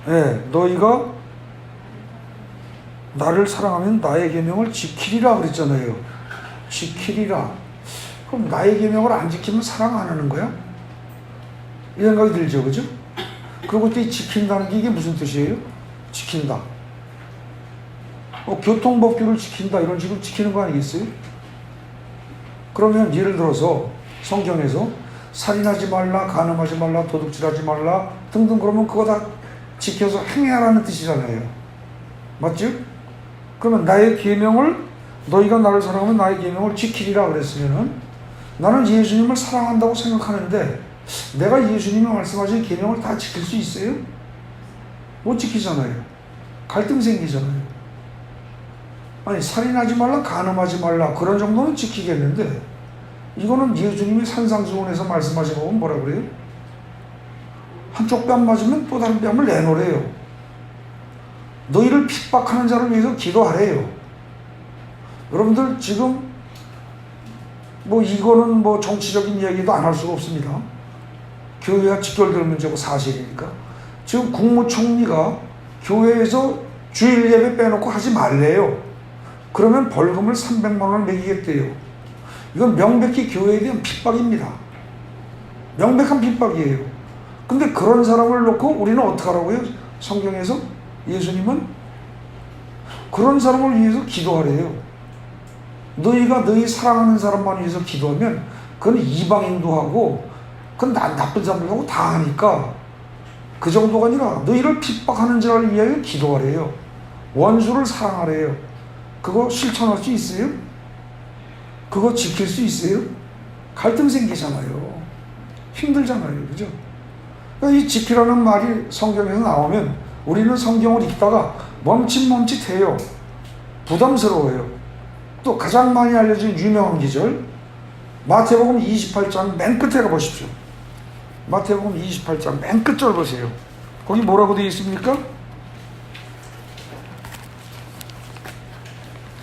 예, 너희가 나를 사랑하면 나의 계명을 지키리라 그랬잖아요. 지키리라. 그럼 나의 계명을 안 지키면 사랑 안 하는 거야? 이 생각이 들죠, 그죠? 그리고 또 이 지킨다는 게 이게 무슨 뜻이에요? 지킨다. 교통법규를 지킨다 이런 식으로 지키는 거 아니겠어요? 그러면 예를 들어서 성경에서 살인하지 말라, 간음하지 말라, 도둑질하지 말라 등등 그러면 그거 다 지켜서 행해라는 뜻이잖아요. 맞죠? 그러면 나의 계명을 너희가 나를 사랑하면 나의 계명을 지키리라 그랬으면은 나는 예수님을 사랑한다고 생각하는데 내가 예수님이 말씀하신 계명을 다 지킬 수 있어요? 못 지키잖아요. 갈등 생기잖아요. 아니 살인하지 말라, 간음하지 말라 그런 정도는 지키겠는데 이거는 예수님이 산상수훈에서 말씀하신 거면 뭐라 그래요? 한쪽 뺨 맞으면 또 다른 뺨을 내놓으래요. 너희를 핍박하는 자를 위해서 기도하래요. 여러분들 지금 이거는 정치적인 이야기도 안 할 수가 없습니다. 교회와 직결될 문제고 사실이니까. 지금 국무총리가 교회에서 주일 예배 빼놓고 하지 말래요. 그러면 벌금을 300만 원을 매기겠대요. 이건 명백히 교회에 대한 핍박입니다. 명백한 핍박이에요. 근데 그런 사람을 놓고 우리는 어떻게 하라고요? 성경에서 예수님은 그런 사람을 위해서 기도하래요. 너희가 너희 사랑하는 사람만 위해서 기도하면 그건 이방인도 하고 그건 나쁜 사람들하고 다 하니까 그 정도가 아니라 너희를 핍박하는 자를 위하여 기도하래요. 원수를 사랑하래요. 그거 실천할 수 있어요? 그거 지킬 수 있어요? 갈등 생기잖아요. 힘들잖아요. 그죠? 그러니까 이 지키라는 말이 성경에서 나오면 우리는 성경을 읽다가 멈칫멈칫해요. 부담스러워요. 또 가장 많이 알려진 유명한 기절 마태복음 28장 맨 끝에 가보십시오. 마태복음 28장 맨 끝절 보세요. 거기 뭐라고 되어 있습니까?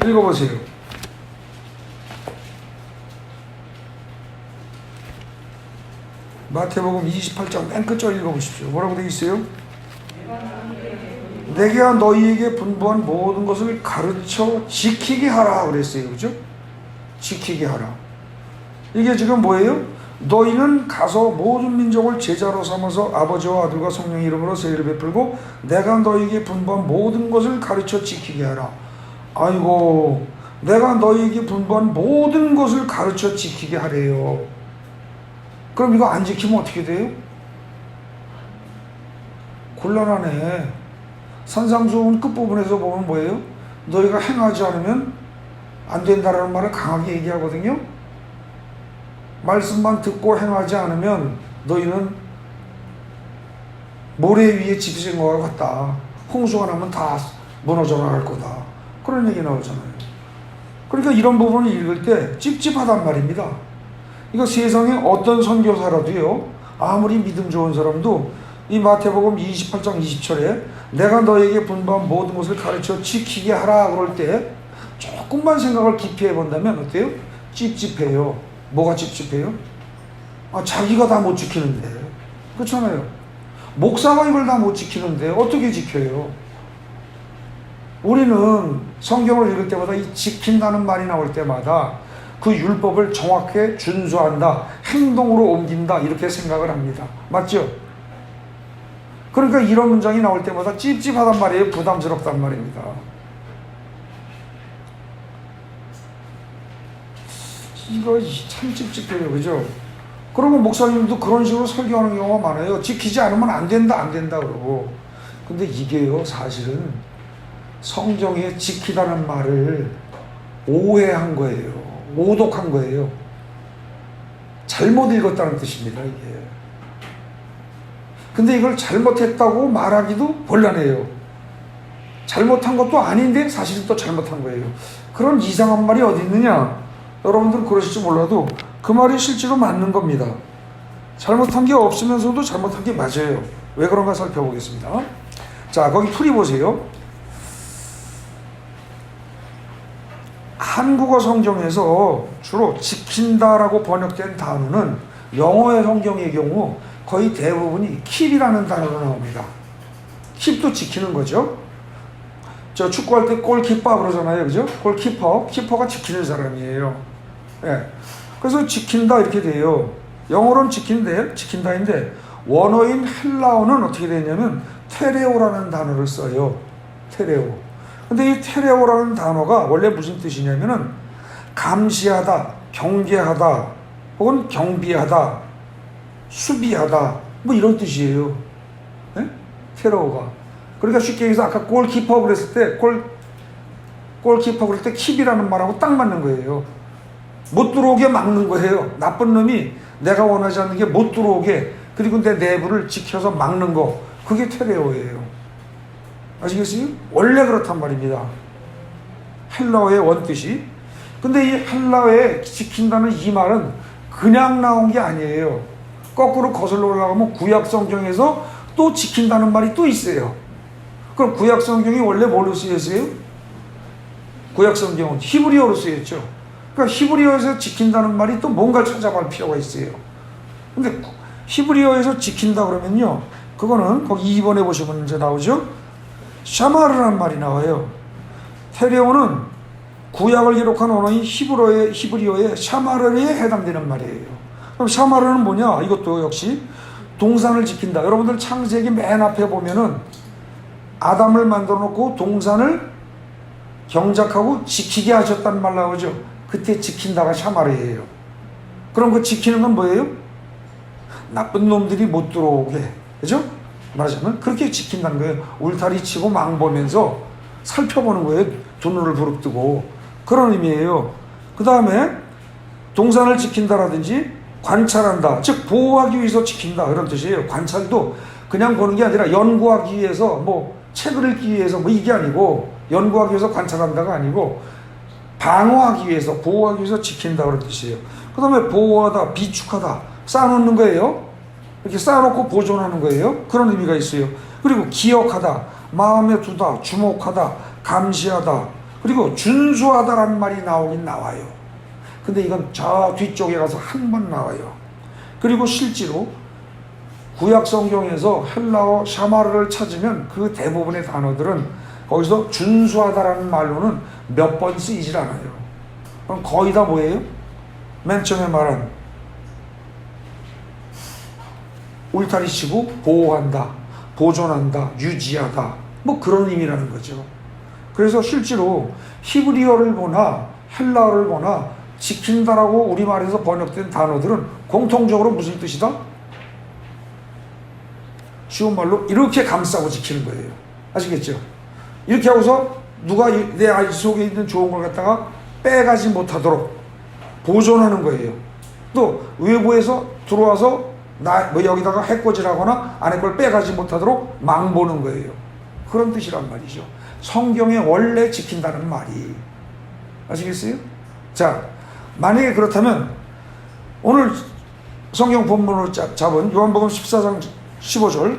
읽어보세요. 마태복음 28장 맨 끝절 읽어보십시오. 뭐라고 되어 있어요? 내가 너희에게 분부한 모든 것을 가르쳐 지키게 하라 그랬어요. 그죠? 지키게 하라. 이게 지금 뭐예요? 너희는 가서 모든 민족을 제자로 삼아서 아버지와 아들과 성령의 이름으로 세례를 베풀고 내가 너희에게 분부한 모든 것을 가르쳐 지키게 하라. 아이고, 내가 너희에게 분부한 모든 것을 가르쳐 지키게 하래요. 그럼 이거 안 지키면 어떻게 돼요? 곤란하네. 산상수훈 끝부분에서 보면 뭐예요? 너희가 행하지 않으면 안 된다라는 말을 강하게 얘기하거든요. 말씀만 듣고 행하지 않으면 너희는 모래 위에 집이 진 것과 같다. 홍수가 나면 다 무너져 나갈 거다. 그런 얘기 나오잖아요. 그러니까 이런 부분을 읽을 때 찝찝하단 말입니다. 이거 세상에 어떤 선교사라도요, 아무리 믿음 좋은 사람도 이 마태복음 28장 20절에 내가 너에게 분부한 모든 것을 가르쳐 지키게 하라 그럴 때 조금만 생각을 깊이 해본다면 어때요? 찝찝해요. 뭐가 찝찝해요? 자기가 다 못 지키는데. 그렇잖아요. 목사가 이걸 다 못 지키는데 어떻게 지켜요? 우리는 성경을 읽을 때마다 이 지킨다는 말이 나올 때마다 그 율법을 정확하게 준수한다, 행동으로 옮긴다 이렇게 생각을 합니다. 맞죠? 그러니까 이런 문장이 나올 때마다 찝찝하단 말이에요. 부담스럽단 말입니다. 이거 참 찝찝해요. 그죠? 그러면 목사님도 그런 식으로 설교하는 경우가 많아요. 지키지 않으면 안 된다, 안 된다 그러고. 근데 이게요, 사실은 성경에 지키다는 말을 오해한 거예요. 오독한 거예요. 잘못 읽었다는 뜻입니다, 이게. 근데 이걸 잘못했다고 말하기도 곤란해요. 잘못한 것도 아닌데 사실은 또 잘못한 거예요. 그런 이상한 말이 어디 있느냐? 여러분들은 그러실지 몰라도 그 말이 실제로 맞는 겁니다. 잘못한 게 없으면서도 잘못한 게 맞아요. 왜 그런가 살펴보겠습니다. 자, 거기 풀이 보세요. 한국어 성경에서 주로 지킨다라고 번역된 단어는 영어의 성경의 경우 거의 대부분이 keep이라는 단어로 나옵니다. 킵도 지키는 거죠. 저 축구할 때 골키퍼 그러잖아요. 그죠? 키퍼가 지키는 사람이에요. 예. 그래서 지킨다 이렇게 돼요. 영어로는 지킨다인데 원어인 헬라어는 어떻게 되냐면 테레오라는 단어를 써요. 테레오. 근데 이 테레오라는 단어가 원래 무슨 뜻이냐면은 감시하다, 경계하다, 혹은 경비하다, 수비하다, 뭐 이런 뜻이에요. 예? 테레오가. 그러니까 쉽게 얘기해서 아까 골키퍼 그랬을 때 골키퍼 그럴 때 킵이라는 말하고 딱 맞는 거예요. 못 들어오게 막는 거예요. 나쁜 놈이 내가 원하지 않는 게 못 들어오게, 그리고 내 내부를 지켜서 막는 거, 그게 테레오예요. 아시겠어요? 원래 그렇단 말입니다. 헬라어의 원뜻이. 근데 이 헬라어에 지킨다는 이 말은 그냥 나온 게 아니에요. 거꾸로 거슬러 올라가면 구약 성경에서 또 지킨다는 말이 또 있어요. 그럼 구약 성경이 원래 뭘로 쓰였어요? 구약 성경은 히브리어로 쓰였죠. 그러니까 히브리어에서 지킨다는 말이 또 뭔가를 찾아볼 필요가 있어요. 근데 히브리어에서 지킨다 그러면요, 그거는 거기 2번에 보시면 이제 나오죠. 샤마르라는 말이 나와요. 테레오는 구약을 기록한 언어인 히브리어의 샤마르에 해당되는 말이에요. 그럼 샤마르는 뭐냐? 이것도 역시 동산을 지킨다. 여러분들 창세기 맨 앞에 보면은 아담을 만들어 놓고 동산을 경작하고 지키게 하셨다는 말 나오죠. 그때 지킨다가 샤마르예요. 그럼 그 지키는 건 뭐예요? 나쁜 놈들이 못 들어오게, 그죠? 말하자면 그렇게 지킨다는 거예요. 울타리 치고 망 보면서 살펴보는 거예요. 두 눈을 부릅뜨고. 그런 의미예요. 그 다음에 동산을 지킨다라든지 관찰한다, 즉 보호하기 위해서 지킨다, 그런 뜻이에요. 관찰도 그냥 보는 게 아니라 연구하기 위해서, 뭐 책을 읽기 위해서, 뭐 이게 아니고, 연구하기 위해서 관찰한다가 아니고 방어하기 위해서, 보호하기 위해서 지킨다, 그런 뜻이에요. 그 다음에 보호하다, 비축하다, 쌓아놓는 거예요. 이렇게 쌓아놓고 보존하는 거예요. 그런 의미가 있어요. 그리고 기억하다, 마음에 두다, 주목하다, 감시하다, 그리고 준수하다라는 말이 나오긴 나와요. 근데 이건 저 뒤쪽에 가서 한 번 나와요. 그리고 실제로 구약 성경에서 헬라어 샤마르를 찾으면 그 대부분의 단어들은 거기서 준수하다라는 말로는 몇 번 쓰이질 않아요. 그럼 거의 다 뭐예요? 맨 처음에 말한 울타리 치고 보호한다, 보존한다, 유지하다, 뭐 그런 의미라는 거죠. 그래서 실제로 히브리어를 보나 헬라어를 보나 지킨다라고 우리말에서 번역된 단어들은 공통적으로 무슨 뜻이다? 쉬운 말로 이렇게 감싸고 지키는 거예요. 아시겠죠? 이렇게 하고서 누가 내 아이 속에 있는 좋은 걸 갖다가 빼가지 못하도록 보존하는 거예요. 또 외부에서 들어와서 뭐 여기다가 해코지라거나 안에 걸 빼가지 못하도록 망보는 거예요. 그런 뜻이란 말이죠. 성경에 원래 지킨다는 말이. 아시겠어요? 자, 만약에 그렇다면 오늘 성경 본문으로 잡은 요한복음 14장 15절,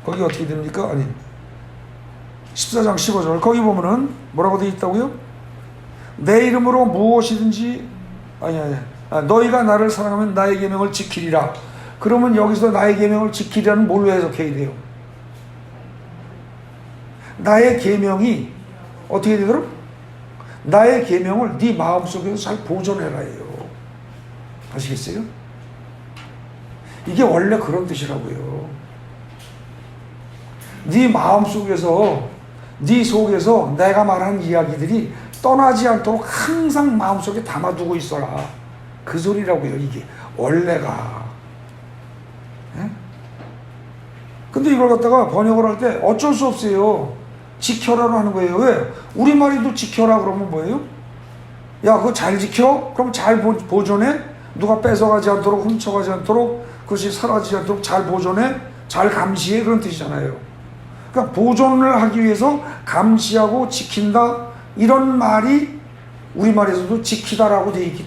거기 어떻게 됩니까? 아니, 14장 15절 거기 보면은 뭐라고 되어 있다고요? 내 이름으로 무엇이든지, 너희가 나를 사랑하면 나의 계명을 지키리라. 그러면 여기서 나의 계명을 지키리라는 뭘로 해석해야 돼요? 나의 계명이 어떻게 되도록? 나의 계명을 네 마음속에서 잘 보존해라 해요. 아시겠어요? 이게 원래 그런 뜻이라고요. 네 마음속에서, 네 속에서 내가 말한 이야기들이 떠나지 않도록 항상 마음속에 담아두고 있어라. 그 소리라고요. 이게 원래가. 예? 근데 이걸 갖다가 번역을 할 때 어쩔 수 없어요. 지켜라로 하는 거예요. 왜? 우리말이도 지켜라 그러면 뭐예요? 야, 그거 잘 지켜? 그럼 잘 보존해? 누가 뺏어가지 않도록, 훔쳐가지 않도록, 그것이 사라지지 않도록 잘 보존해? 잘 감시해? 그런 뜻이잖아요. 그러니까 보존을 하기 위해서 감시하고 지킨다, 이런 말이 우리말에서도 지키다라고 되어 있기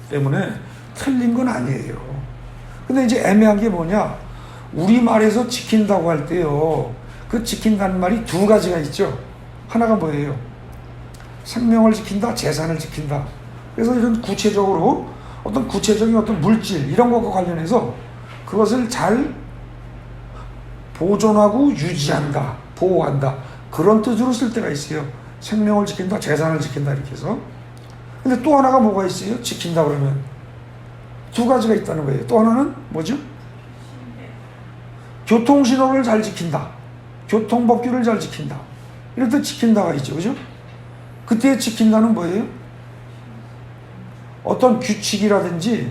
때문에 틀린 건 아니에요. 근데 이제 애매한 게 뭐냐? 우리말에서 지킨다고 할 때요, 그 지킨다는 말이 두 가지가 있죠. 하나가 뭐예요? 생명을 지킨다, 재산을 지킨다. 그래서 이런 구체적으로 어떤 구체적인 어떤 물질 이런 것과 관련해서 그것을 잘 보존하고 유지한다, 보호한다, 그런 뜻으로 쓸 때가 있어요. 생명을 지킨다, 재산을 지킨다 이렇게 해서. 근데 또 하나가 뭐가 있어요? 지킨다 그러면 두 가지가 있다는 거예요. 또 하나는 뭐죠? 교통신호를 잘 지킨다, 교통법규를 잘 지킨다, 이럴 때 지킨다가 있죠, 그죠? 그때 지킨다는 뭐예요? 어떤 규칙이라든지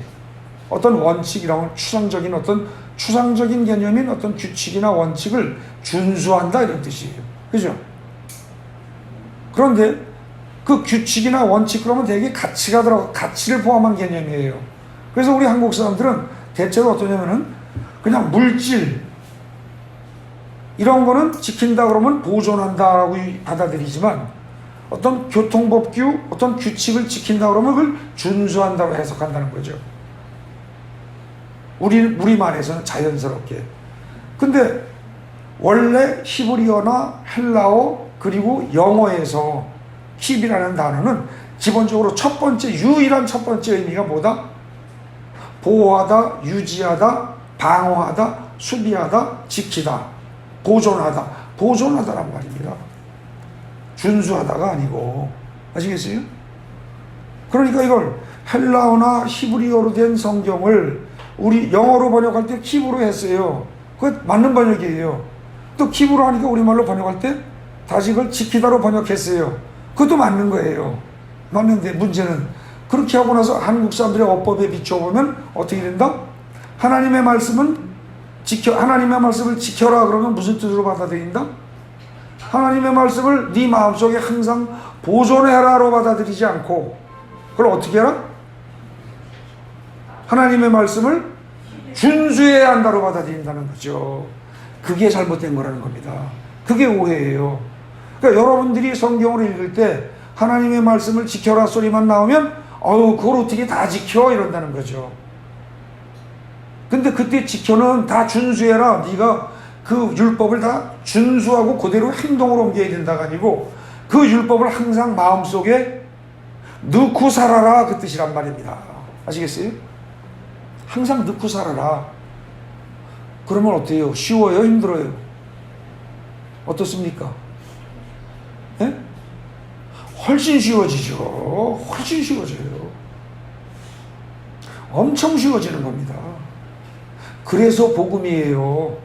어떤 원칙이라고, 추상적인 개념인 어떤 규칙이나 원칙을 준수한다 이런 뜻이에요, 그죠? 그런데 그 규칙이나 원칙 그러면 되게 가치를 포함한 개념이에요. 그래서 우리 한국 사람들은 대체로 어떠냐면은 그냥 물질 이런 거는 지킨다 그러면 보존한다라고 받아들이지만, 어떤 교통법규, 어떤 규칙을 지킨다 그러면 그걸 준수한다고 해석한다는 거죠. 우리말에서는 자연스럽게. 근데 원래 히브리어나 헬라어 그리고 영어에서 킵이라는 단어는 기본적으로 유일한 첫 번째 의미가 뭐다? 보호하다, 유지하다, 방어하다, 수비하다, 지키다, 보존하다란 말입니다. 준수하다가 아니고. 아시겠어요? 그러니까 이걸 헬라어나 히브리어로 된 성경을 우리 영어로 번역할 때 킵으로 했어요. 그거 맞는 번역이에요. 또 킵으로 하니까 우리말로 번역할 때 다시 그걸 지키다로 번역했어요. 그것도 맞는 거예요. 맞는데 문제는 그렇게 하고 나서 한국 사람들의 어법에 비춰보면 어떻게 된다? 하나님의 말씀을 지켜라 그러면 무슨 뜻으로 받아들인다? 하나님의 말씀을 네 마음속에 항상 보존해라로 받아들이지 않고, 그걸 어떻게 해라? 하나님의 말씀을 준수해야 한다로 받아들인다는 거죠. 그게 잘못된 거라는 겁니다. 그게 오해예요. 그러니까 여러분들이 성경을 읽을 때 하나님의 말씀을 지켜라 소리만 나오면 그걸 어떻게 다 지켜 이런다는 거죠. 근데 그때 지켜는 다 준수해라, 네가 그 율법을 다 준수하고 그대로 행동으로 옮겨야 된다가 아니고, 그 율법을 항상 마음속에 넣고 살아라, 그 뜻이란 말입니다. 아시겠어요? 항상 넣고 살아라. 그러면 어때요? 쉬워요? 힘들어요? 어떻습니까? 예? 훨씬 쉬워지죠. 훨씬 쉬워져요. 엄청 쉬워지는 겁니다. 그래서 복음이에요.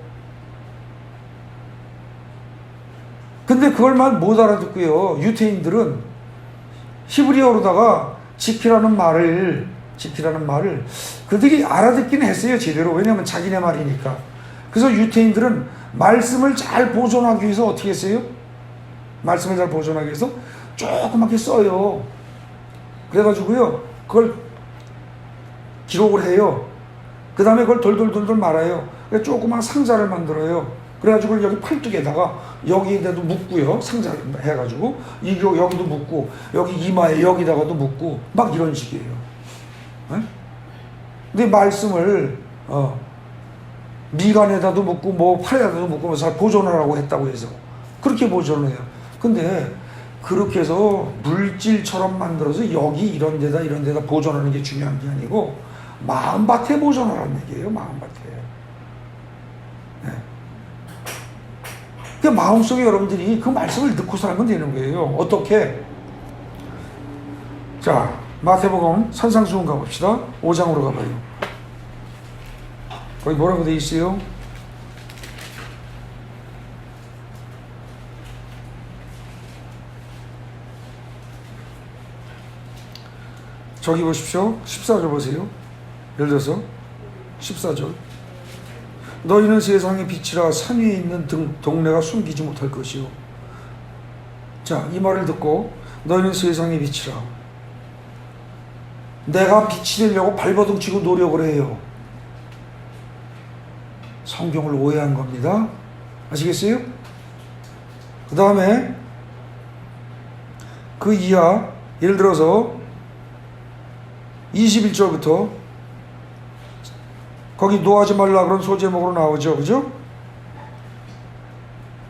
근데 그걸 말 못 알아듣고요. 유태인들은 히브리어로다가 지키라는 말을 그들이 알아듣긴 했어요, 제대로. 왜냐하면 자기네 말이니까. 그래서 유태인들은 말씀을 잘 보존하기 위해서 어떻게 했어요? 말씀을 잘 보존하기 위해서 조그맣게 써요. 그래가지고요, 그걸 기록을 해요. 그 다음에 그걸 돌돌돌돌 말아요. 조그만 상자를 만들어요. 그래가지고 여기 팔뚝에다가 여기에도 묶고요, 상자를 해가지고 여기도 묶고, 여기 이마에 여기다가도 묶고, 막 이런 식이에요. 네? 근데 말씀을 미간에다도 묶고 뭐 팔에다도 묶고 잘 보존하라고 했다고 해서 그렇게 보존을 해요. 근데 그렇게 해서 물질처럼 만들어서 여기 이런 데다 보존하는 게 중요한 게 아니고, 마음밭에 보존하라는 얘기예요. 마음밭에. 네. 그 마음속에 여러분들이 그 말씀을 넣고 살면 되는 거예요. 어떻게? 자, 마태복음 산상수훈 가봅시다. 5장으로 가봐요. 거기 뭐라고 돼 있어요? 저기 보십시오. 14절 보세요. 예를 들어서 14절. 너희는 세상의 빛이라 산 위에 있는 동네가 숨기지 못할 것이요. 자, 이 말을 듣고 너희는 세상의 빛이라. 내가 빛이 되려고 발버둥치고 노력을 해요. 성경을 오해한 겁니다. 아시겠어요? 그 다음에 그 이하, 예를 들어서 21절부터 거기 노하지 말라 그런 소제목으로 나오죠. 그죠?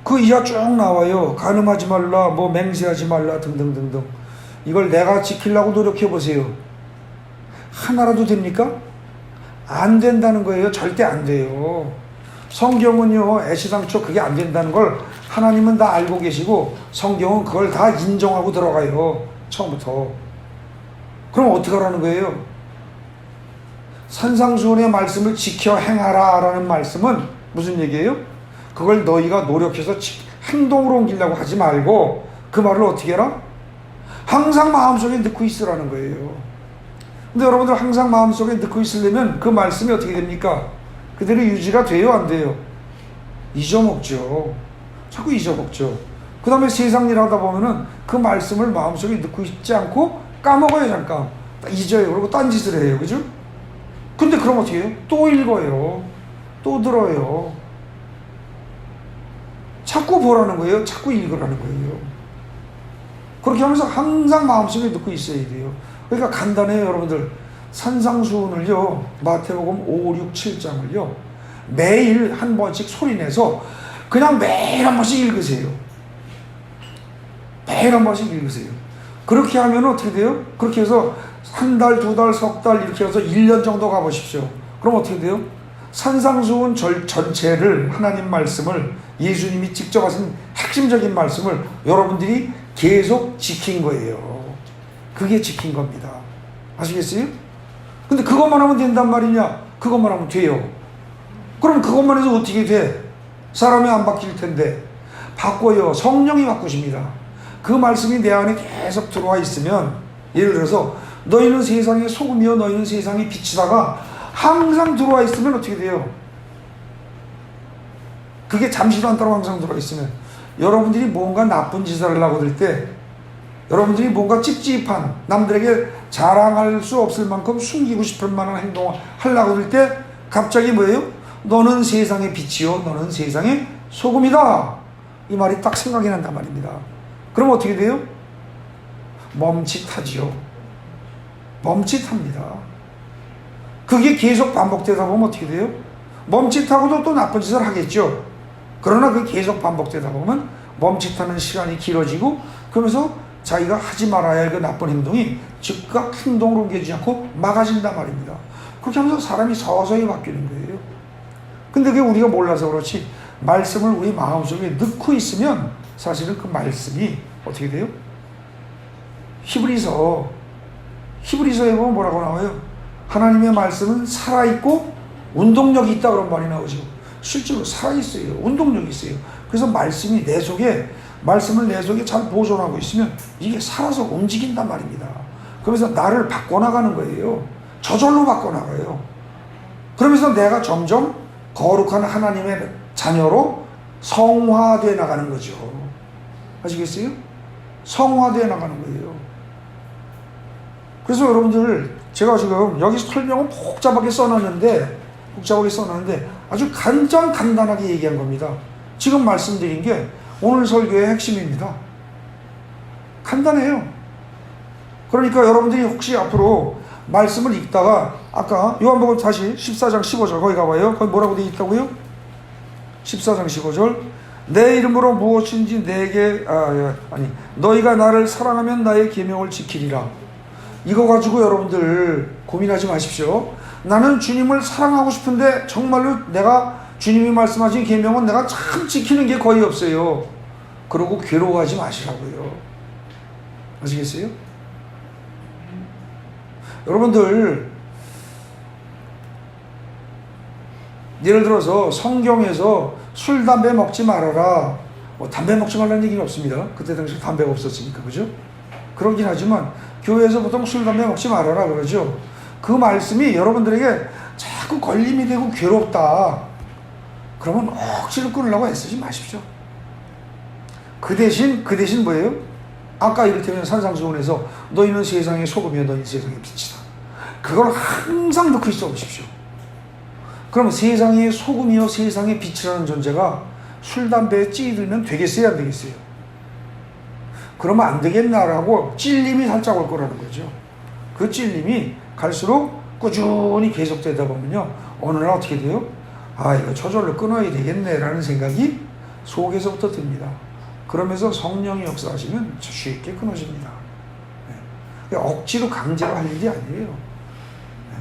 그 이하 쭉 나와요. 간음하지 말라, 뭐 맹세하지 말라 등등등등. 이걸 내가 지키려고 노력해 보세요. 하나라도 됩니까? 안 된다는 거예요. 절대 안 돼요. 성경은요, 애시당초 그게 안 된다는 걸 하나님은 다 알고 계시고 성경은 그걸 다 인정하고 들어가요. 처음부터. 그럼 어떻게 하라는 거예요? 산상수훈의 말씀을 지켜 행하라 라는 말씀은 무슨 얘기예요? 그걸 너희가 노력해서 행동으로 옮기려고 하지 말고 그 말을 어떻게 해라? 항상 마음속에 넣고 있으라는 거예요. 근데 여러분들 항상 마음속에 넣고 있으려면 그 말씀이 어떻게 됩니까? 그대로 유지가 돼요, 안 돼요? 잊어먹죠. 자꾸 잊어먹죠. 그 다음에 세상 일 하다 보면은 그 말씀을 마음속에 넣고 있지 않고 까먹어요, 잠깐. 잊어요. 그리고 딴짓을 해요. 그죠? 근데 그럼 어떻게 해요? 또 읽어요. 또 들어요. 자꾸 보라는 거예요. 자꾸 읽으라는 거예요. 그렇게 하면서 항상 마음속에 넣고 있어야 돼요. 그러니까 간단해요, 여러분들. 산상수훈을요, 마태복음 5, 6, 7장을요, 매일 한 번씩 소리내서 그냥 매일 한 번씩 읽으세요. 매일 한 번씩 읽으세요. 그렇게 하면 어떻게 돼요? 그렇게 해서 한 달, 두 달, 석 달 이렇게 해서 1년 정도 가보십시오. 그럼 어떻게 돼요? 산상수훈 전체를, 하나님 말씀을, 예수님이 직접 하신 핵심적인 말씀을 여러분들이 계속 지킨 거예요. 그게 지킨 겁니다. 아시겠어요? 근데 그것만 하면 된단 말이냐? 그것만 하면 돼요. 그럼 그것만 해서 어떻게 돼? 사람이 안 바뀔 텐데. 바꿔요. 성령이 바꾸십니다. 그 말씀이 내 안에 계속 들어와 있으면, 예를 들어서 너희는 세상의 소금이요 너희는 세상의 빛이다가 항상 들어와 있으면 어떻게 돼요? 그게 잠시도 안 따로 항상 들어와 있으면 여러분들이 뭔가 나쁜 짓을 하려고 들 때, 여러분들이 뭔가 찝찝한, 남들에게 자랑할 수 없을 만큼 숨기고 싶을 만한 행동을 하려고 들 때 갑자기 뭐예요? 너는 세상의 빛이요 너는 세상의 소금이다. 이 말이 딱 생각이 난단 말입니다. 그럼 어떻게 돼요? 멈칫하지요. 멈칫합니다. 그게 계속 반복되다 보면 어떻게 돼요? 멈칫하고도 또 나쁜 짓을 하겠죠. 그러나 그게 계속 반복되다 보면 멈칫하는 시간이 길어지고, 그러면서 자기가 하지 말아야 할 그 나쁜 행동이 즉각 행동으로 옮겨지지 않고 막아진단 말입니다. 그렇게 하면서 사람이 서서히 바뀌는 거예요. 근데 그게 우리가 몰라서 그렇지, 말씀을 우리 마음속에 넣고 있으면 사실은 그 말씀이 어떻게 돼요? 히브리서에 보면 뭐라고 나와요? 하나님의 말씀은 살아있고 운동력이 있다 그런 말이 나오죠. 실제로 살아있어요. 운동력이 있어요. 그래서 말씀을 내 속에 잘 보존하고 있으면 이게 살아서 움직인단 말입니다. 그러면서 나를 바꿔나가는 거예요. 저절로 바꿔나가요. 그러면서 내가 점점 거룩한 하나님의 자녀로 성화되어 나가는 거죠. 아시겠어요? 성화되어 나가는 거예요. 그래서 여러분들, 제가 지금 여기 설명은 복잡하게 써놨는데 아주 간단하게 얘기한 겁니다. 지금 말씀드린 게 오늘 설교의 핵심입니다. 간단해요. 그러니까 여러분들이 혹시 앞으로 말씀을 읽다가, 아까 요한복음 다시 14장 15절 거기 가봐요. 거기 뭐라고 되어 있다고요? 14장 15절. 내 이름으로 무엇인지 너희가 나를 사랑하면 나의 계명을 지키리라. 이거 가지고 여러분들 고민하지 마십시오. 나는 주님을 사랑하고 싶은데 정말로 내가 주님이 말씀하신 계명은 내가 참 지키는 게 거의 없어요. 그러고 괴로워하지 마시라고요. 아시겠어요? 여러분들, 예를 들어서 성경에서 술, 담배 먹지 말아라, 담배 먹지 말라는 얘기는 없습니다. 그때 당시 담배가 없었으니까, 그죠? 그러긴 하지만 교회에서 보통 술, 담배 먹지 말아라 그러죠. 그 말씀이 여러분들에게 자꾸 걸림이 되고 괴롭다, 그러면 억지로 끊으려고 애쓰지 마십시오. 그 대신 뭐예요? 아까 이를테면 산상수훈에서 너희는 세상의 소금이요 너희는 세상의 빛이다, 그걸 항상 넣고 있어 보십시오. 그럼 세상의 소금이요 세상의 빛이라는 존재가 술, 담배에 찌들면 되겠어요, 안 되겠어요? 그러면 안 되겠나라고 찔림이 살짝 올 거라는 거죠. 그 찔림이 갈수록 꾸준히 계속되다 보면요, 어느 날 어떻게 돼요? 이거 저절로 끊어야 되겠네 라는 생각이 속에서부터 듭니다. 그러면서 성령이 역사하시면 쉽게 끊어집니다. 네. 억지로 강제로 할 일이 아니에요. 네.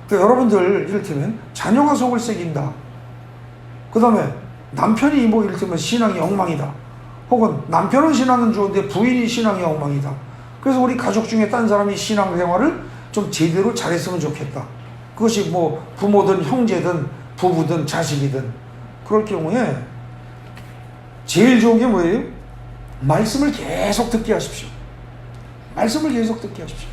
그러니까 여러분들 이를테면 자녀가 속을 새긴다, 그 다음에 남편이 뭐 이를테면 신앙이 엉망이다. 혹은 남편은 신앙은 좋은데 부인이 신앙이 엉망이다. 그래서 우리 가족 중에 딴 사람이 신앙생활을 좀 제대로 잘했으면 좋겠다. 그것이 뭐 부모든 형제든 부부든 자식이든 그럴 경우에 제일 좋은 게 뭐예요? 말씀을 계속 듣게 하십시오. 말씀을 계속 듣게 하십시오.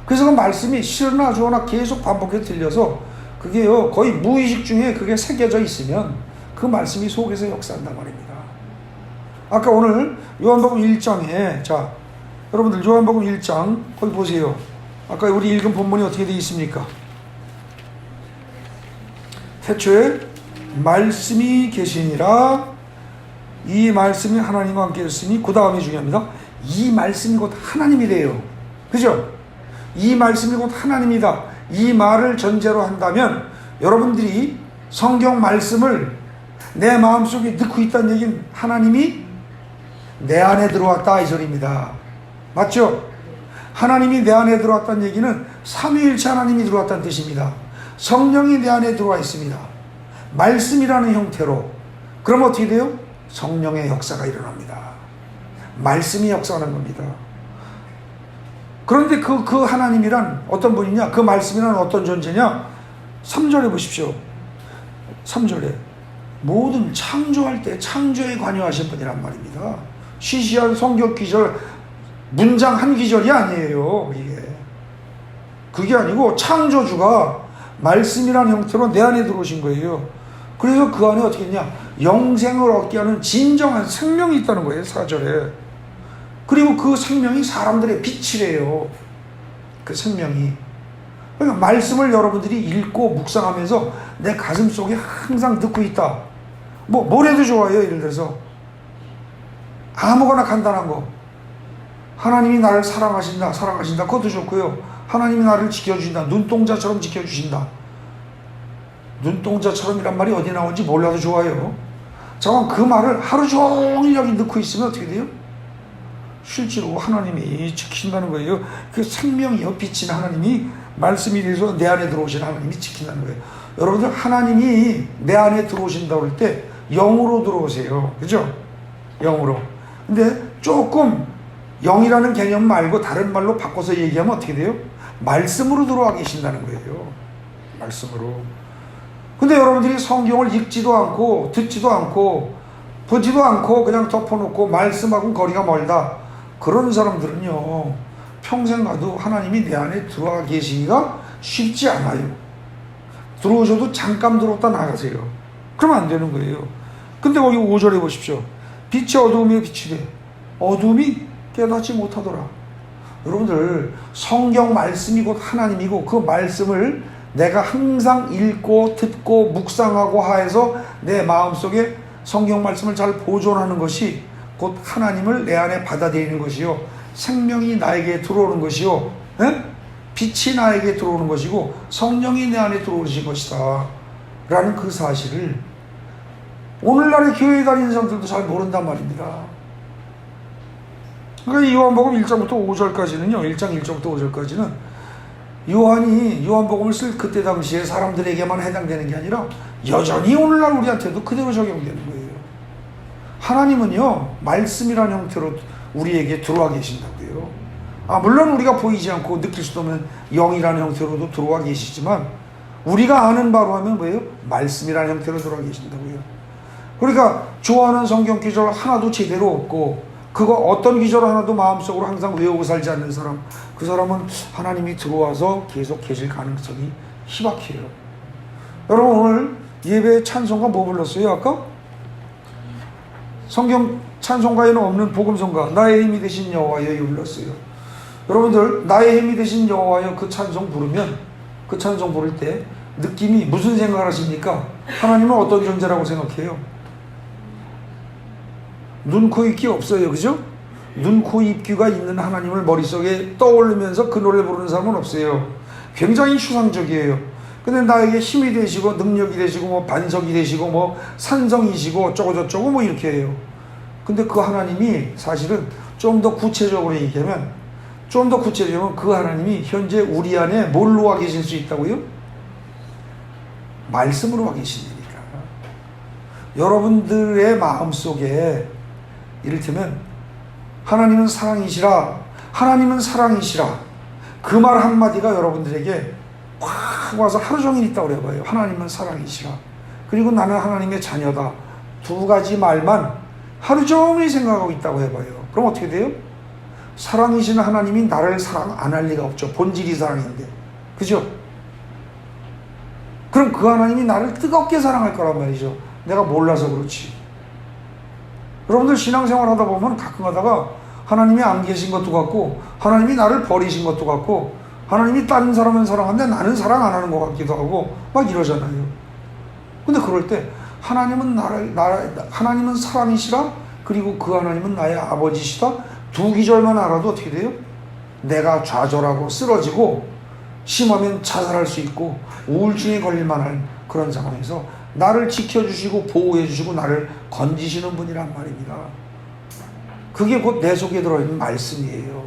그래서 그 말씀이 싫으나 좋으나 계속 반복해 들려서 그게요 거의 무의식 중에 그게 새겨져 있으면 그 말씀이 속에서 역사한단 말입니다. 아까 오늘 요한복음 1장에 자 여러분들 요한복음 1장 거기 보세요. 아까 우리 읽은 본문이 어떻게 되어 있습니까? 태초에 말씀이 계시니라 이 말씀이 하나님과 함께 있으니 그 다음이 중요합니다. 이 말씀이 곧 하나님이래요. 그죠? 이 말씀이 곧 하나님이다. 이 말을 전제로 한다면 여러분들이 성경 말씀을 내 마음속에 넣고 있다는 얘기는 하나님이 내 안에 들어왔다 이 소리입니다. 맞죠? 하나님이 내 안에 들어왔다는 얘기는 삼위일체 하나님이 들어왔다는 뜻입니다. 성령이 내 안에 들어와 있습니다. 말씀이라는 형태로. 그럼 어떻게 돼요? 성령의 역사가 일어납니다. 말씀이 역사하는 겁니다. 그런데 그 하나님이란 어떤 분이냐? 그 말씀이란 어떤 존재냐? 3절에 보십시오. 3절에 모든 창조할 때 창조에 관여하신 분이란 말입니다. 시시한 성경 기절 문장 한 기절이 아니에요. 이게 그게 아니고 창조주가 말씀이라는 형태로 내 안에 들어오신 거예요. 그래서 그 안에 어떻게 했냐? 영생을 얻게 하는 진정한 생명이 있다는 거예요. 4절에. 그리고 그 생명이 사람들의 빛이래요. 그 생명이. 그러니까 말씀을 여러분들이 읽고 묵상하면서 내 가슴 속에 항상 넣고 있다. 뭘 해도 좋아요. 예를 들어서 아무거나 간단한 거. 하나님이 나를 사랑하신다. 그것도 좋고요. 하나님이 나를 지켜주신다. 눈동자처럼 지켜주신다. 눈동자처럼이란 말이 어디 나오는지 몰라도 좋아요. 잠깐 그 말을 하루 종일 여기 넣고 있으면 어떻게 돼요? 실제로 하나님이 지킨다는 거예요. 그 생명이요 빛인 하나님이 말씀이 돼서 내 안에 들어오신 하나님이 지킨다는 거예요. 여러분들 하나님이 내 안에 들어오신다고 할 때 영으로 들어오세요. 그죠? 영으로. 근데 조금 영이라는 개념 말고 다른 말로 바꿔서 얘기하면 어떻게 돼요? 말씀으로 들어와 계신다는 거예요. 말씀으로. 근데 여러분들이 성경을 읽지도 않고 듣지도 않고 보지도 않고 그냥 덮어놓고 말씀하고는 거리가 멀다. 그런 사람들은요 평생 가도 하나님이 내 안에 들어와 계시기가 쉽지 않아요. 들어오셔도 잠깐 들어왔다 나가세요. 그러면 안 되는 거예요. 근데 거기 5절에 보십시오. 빛이 어두움에 비치되 어두움이 깨닫지 못하더라. 여러분들 성경 말씀이 곧 하나님이고 그 말씀을 내가 항상 읽고 듣고 묵상하고 하여서 내 마음속에 성경 말씀을 잘 보존하는 것이 곧 하나님을 내 안에 받아들이는 것이요 생명이 나에게 들어오는 것이요 빛이 나에게 들어오는 것이고 성령이 내 안에 들어오신 것이다 라는 그 사실을 오늘날의 교회에 다니는 사람들도 잘 모른단 말입니다. 그러니까 요한복음 1장부터 5절까지는요 1장 1절부터 5절까지는 요한이 요한복음을 쓸 그때 당시에 사람들에게만 해당되는 게 아니라 여전히 오늘날 우리한테도 그대로 적용되는 거예요. 하나님은요 말씀이라는 형태로 우리에게 들어와 계신다고요. 물론 우리가 보이지 않고 느낄 수도 없는 영이라는 형태로도 들어와 계시지만 우리가 아는 바로 하면 뭐예요? 말씀이라는 형태로 들어와 계신다고요. 그러니까 좋아하는 성경 기절 하나도 제대로 없고 그거 어떤 기절 하나도 마음속으로 항상 외우고 살지 않는 사람, 그 사람은 하나님이 들어와서 계속 계실 가능성이 희박해요. 여러분 오늘 예배 찬송가 뭐 불렀어요? 아까? 성경 찬송가에는 없는 복음성가 나의 힘이 되신 여호와여 불렀어요. 여러분들 나의 힘이 되신 여호와여 그 찬송 부르면 그 찬송 부를 때 느낌이 무슨 생각을 하십니까? 하나님은 어떤 존재라고 생각해요? 눈, 코, 입, 귀 없어요. 그죠? 눈, 코, 입, 귀가 있는 하나님을 머릿속에 떠올리면서 그 노래 부르는 사람은 없어요. 굉장히 추상적이에요. 근데 나에게 힘이 되시고 능력이 되시고 뭐 반석이 되시고 뭐 산성이시고 어쩌고저쩌고 뭐 이렇게 해요. 근데 그 하나님이 사실은 좀 더 구체적으로 얘기하면 그 하나님이 현재 우리 안에 뭘로 와 계실 수 있다고요? 말씀으로 와 계시니까. 여러분들의 마음속에 이를테면 하나님은 사랑이시라, 하나님은 사랑이시라, 그 말 한마디가 여러분들에게 확 와서 하루 종일 있다고 그래봐요. 하나님은 사랑이시라, 그리고 나는 하나님의 자녀다, 두 가지 말만 하루 종일 생각하고 있다고 해봐요. 그럼 어떻게 돼요? 사랑이신 하나님이 나를 사랑 안 할 리가 없죠. 본질이 사랑인데. 그죠? 그럼 그 하나님이 나를 뜨겁게 사랑할 거란 말이죠. 내가 몰라서 그렇지. 여러분들 신앙생활 하다 보면 가끔 하다가 하나님이 안 계신 것도 같고, 하나님이 나를 버리신 것도 같고, 하나님이 다른 사람은 사랑하는데 나는 사랑 안 하는 것 같기도 하고 막 이러잖아요. 근데 그럴 때 하나님은 하나님은 사랑이시라, 그리고 그 하나님은 나의 아버지시다, 두 기절만 알아도 어떻게 돼요? 내가 좌절하고 쓰러지고 심하면 자살할 수 있고 우울증에 걸릴 만한 그런 상황에서 나를 지켜주시고 보호해주시고 나를 건지시는 분이란 말입니다. 그게 곧 내 속에 들어있는 말씀이에요.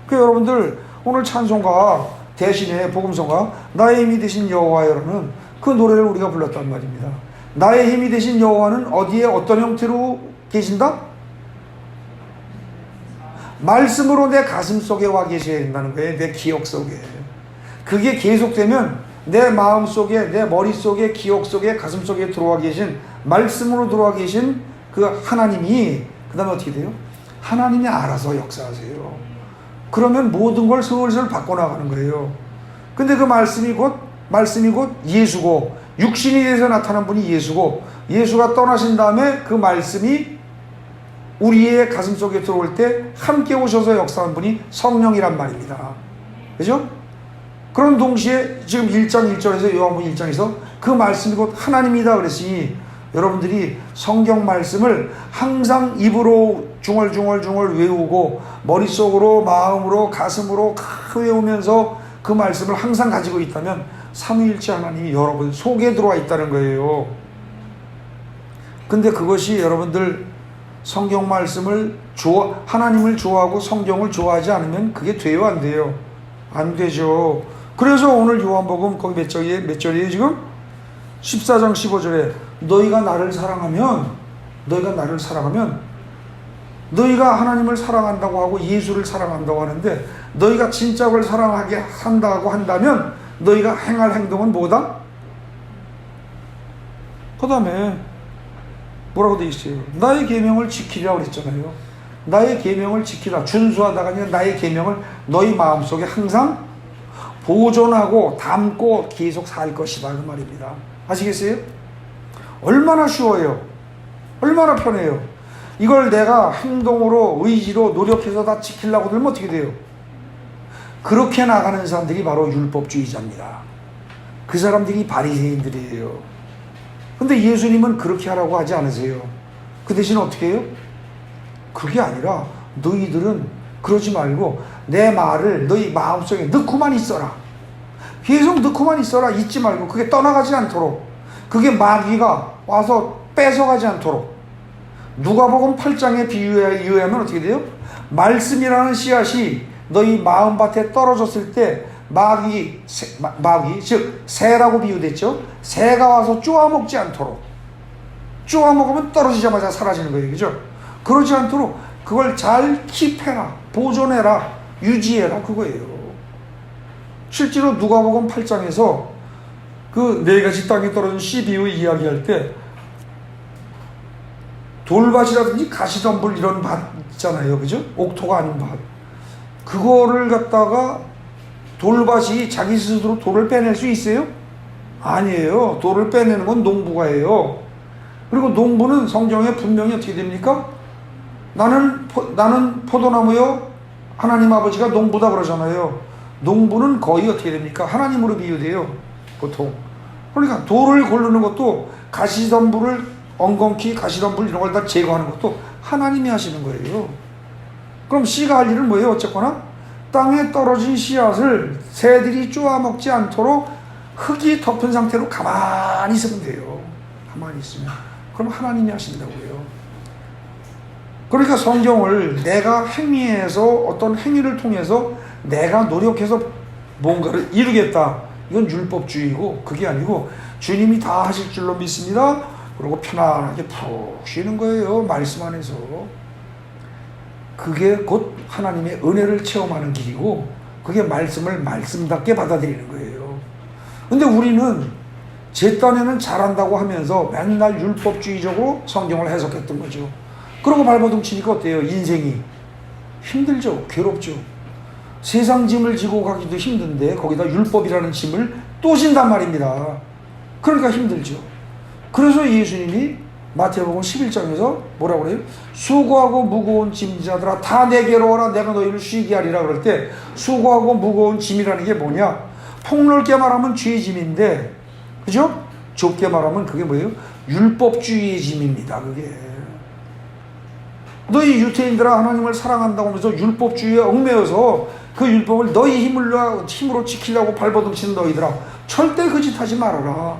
그 여러분들 오늘 찬송가 대신에 복음성가 나의 힘이 되신 여호와여라는 그 노래를 우리가 불렀단 말입니다. 나의 힘이 되신 여호와는 어디에 어떤 형태로 계신다? 말씀으로 내 가슴 속에 와 계셔야 된다는 거예요. 내 기억 속에. 그게 계속되면 내 마음 속에, 내 머릿속에, 기억 속에, 가슴 속에 들어와 계신, 말씀으로 들어와 계신 그 하나님이 그 다음에 어떻게 돼요? 하나님이 알아서 역사하세요. 그러면 모든 걸 슬슬 바꿔나가는 거예요. 근데 그 말씀이 곧 예수고, 육신이 돼서 나타난 분이 예수고, 예수가 떠나신 다음에 그 말씀이 우리의 가슴 속에 들어올 때 함께 오셔서 역사한 분이 성령이란 말입니다. 그죠? 그런 동시에 지금 1장 1절에서 요한복음 1장에서 그 말씀이 곧 하나님이다 그랬으니 여러분들이 성경 말씀을 항상 입으로 중얼중얼 외우고 머릿속으로, 마음으로, 가슴으로 외우면서 그 말씀을 항상 가지고 있다면 삼위일체 하나님이 여러분 속에 들어와 있다는 거예요. 근데 그것이 여러분들 성경 말씀을 하나님을 좋아하고 성경을 좋아하지 않으면 그게 돼요, 안 돼요? 안 되죠. 그래서 오늘 요한복음 거기 몇 절이에요 지금? 14장 15절에 너희가 나를 사랑하면 너희가 하나님을 사랑한다고 하고 예수를 사랑한다고 하는데 너희가 진짜 그걸 사랑하게 한다고 한다면 너희가 행할 행동은 뭐다? 그 다음에 뭐라고 되어 있어요? 나의 계명을 지키리라고 그랬잖아요. 나의 계명을 지키라, 준수하다가 아니라 나의 계명을 너희 마음속에 항상 보존하고 담고 계속 살 것이다 그 말입니다. 아시겠어요? 얼마나 쉬워요. 얼마나 편해요. 이걸 내가 행동으로, 의지로 노력해서 다 지키려고 들면 어떻게 돼요? 그렇게 나가는 사람들이 바로 율법주의자입니다. 그 사람들이 바리새인들이에요. 근데 예수님은 그렇게 하라고 하지 않으세요. 그 대신 어떻게 해요? 그게 아니라 너희들은 그러지 말고 내 말을 너희 마음속에 넣고만 있어라. 계속 넣고만 있어라. 잊지 말고 그게 떠나가지 않도록, 그게 마귀가 와서 뺏어가지 않도록. 누가복음 8장의 비유에 의하면 어떻게 돼요? 말씀이라는 씨앗이 너희 마음밭에 떨어졌을 때 마귀 즉 새라고 비유됐죠. 새가 와서 쪼아먹지 않도록, 쪼아먹으면 떨어지자마자 사라지는 거예요. 그죠? 그러지 않도록 그걸 잘 킵해라, 보존해라, 유지해라, 그거예요. 실제로 누가복음 8장에서 그 네 가지 땅에 떨어진 씨 비유 이야기할 때 돌밭이라든지 가시덤불 이런 밭 있잖아요. 그죠? 옥토가 아닌 밭. 그거를 갖다가 돌밭이 자기 스스로 돌을 빼낼 수 있어요? 아니에요. 돌을 빼내는 건 농부가 해요. 그리고 농부는 성경에 분명히 어떻게 됩니까? 나는 포도나무요, 하나님 아버지가 농부다 그러잖아요. 농부는 거의 어떻게 됩니까? 하나님으로 비유돼요, 보통. 그러니까 돌을 고르는 것도, 가시덤불을 엉겅퀴 가시덤불 이런 걸 다 제거하는 것도 하나님이 하시는 거예요. 그럼 씨가 할 일은 뭐예요? 어쨌거나 땅에 떨어진 씨앗을 새들이 쪼아먹지 않도록 흙이 덮은 상태로 가만히 있으면 돼요. 가만히 있으면. 그럼 하나님이 하신다고요. 그러니까 성경을 내가 행위해서, 어떤 행위를 통해서 내가 노력해서 뭔가를 이루겠다, 이건 율법주의고, 그게 아니고 주님이 다 하실 줄로 믿습니다. 그리고 편안하게 푹 쉬는 거예요. 말씀 안에서. 그게 곧 하나님의 은혜를 체험하는 길이고 그게 말씀을 말씀답게 받아들이는 거예요. 근데 우리는 제 딴에는 잘한다고 하면서 맨날 율법주의적으로 성경을 해석했던 거죠. 그러고 발버둥 치니까 어때요? 인생이 힘들죠. 괴롭죠. 세상 짐을 지고 가기도 힘든데 거기다 율법이라는 짐을 또 진단 말입니다. 그러니까 힘들죠. 그래서 예수님이 마태복음 11장에서 뭐라고 그래요? 수고하고 무거운 짐자들아 다 내게로 오라 내가 너희를 쉬게 하리라 그럴 때 수고하고 무거운 짐이라는 게 뭐냐? 폭넓게 말하면 죄의 짐인데 그죠? 좁게 말하면 그게 뭐예요? 율법주의의 짐입니다. 그게 너희 유태인들아 하나님을 사랑한다고 하면서 율법주의에 얽매여서 그 율법을 너희 힘으로 지키려고 발버둥 치는 너희들아 절대 그 짓 하지 말아라.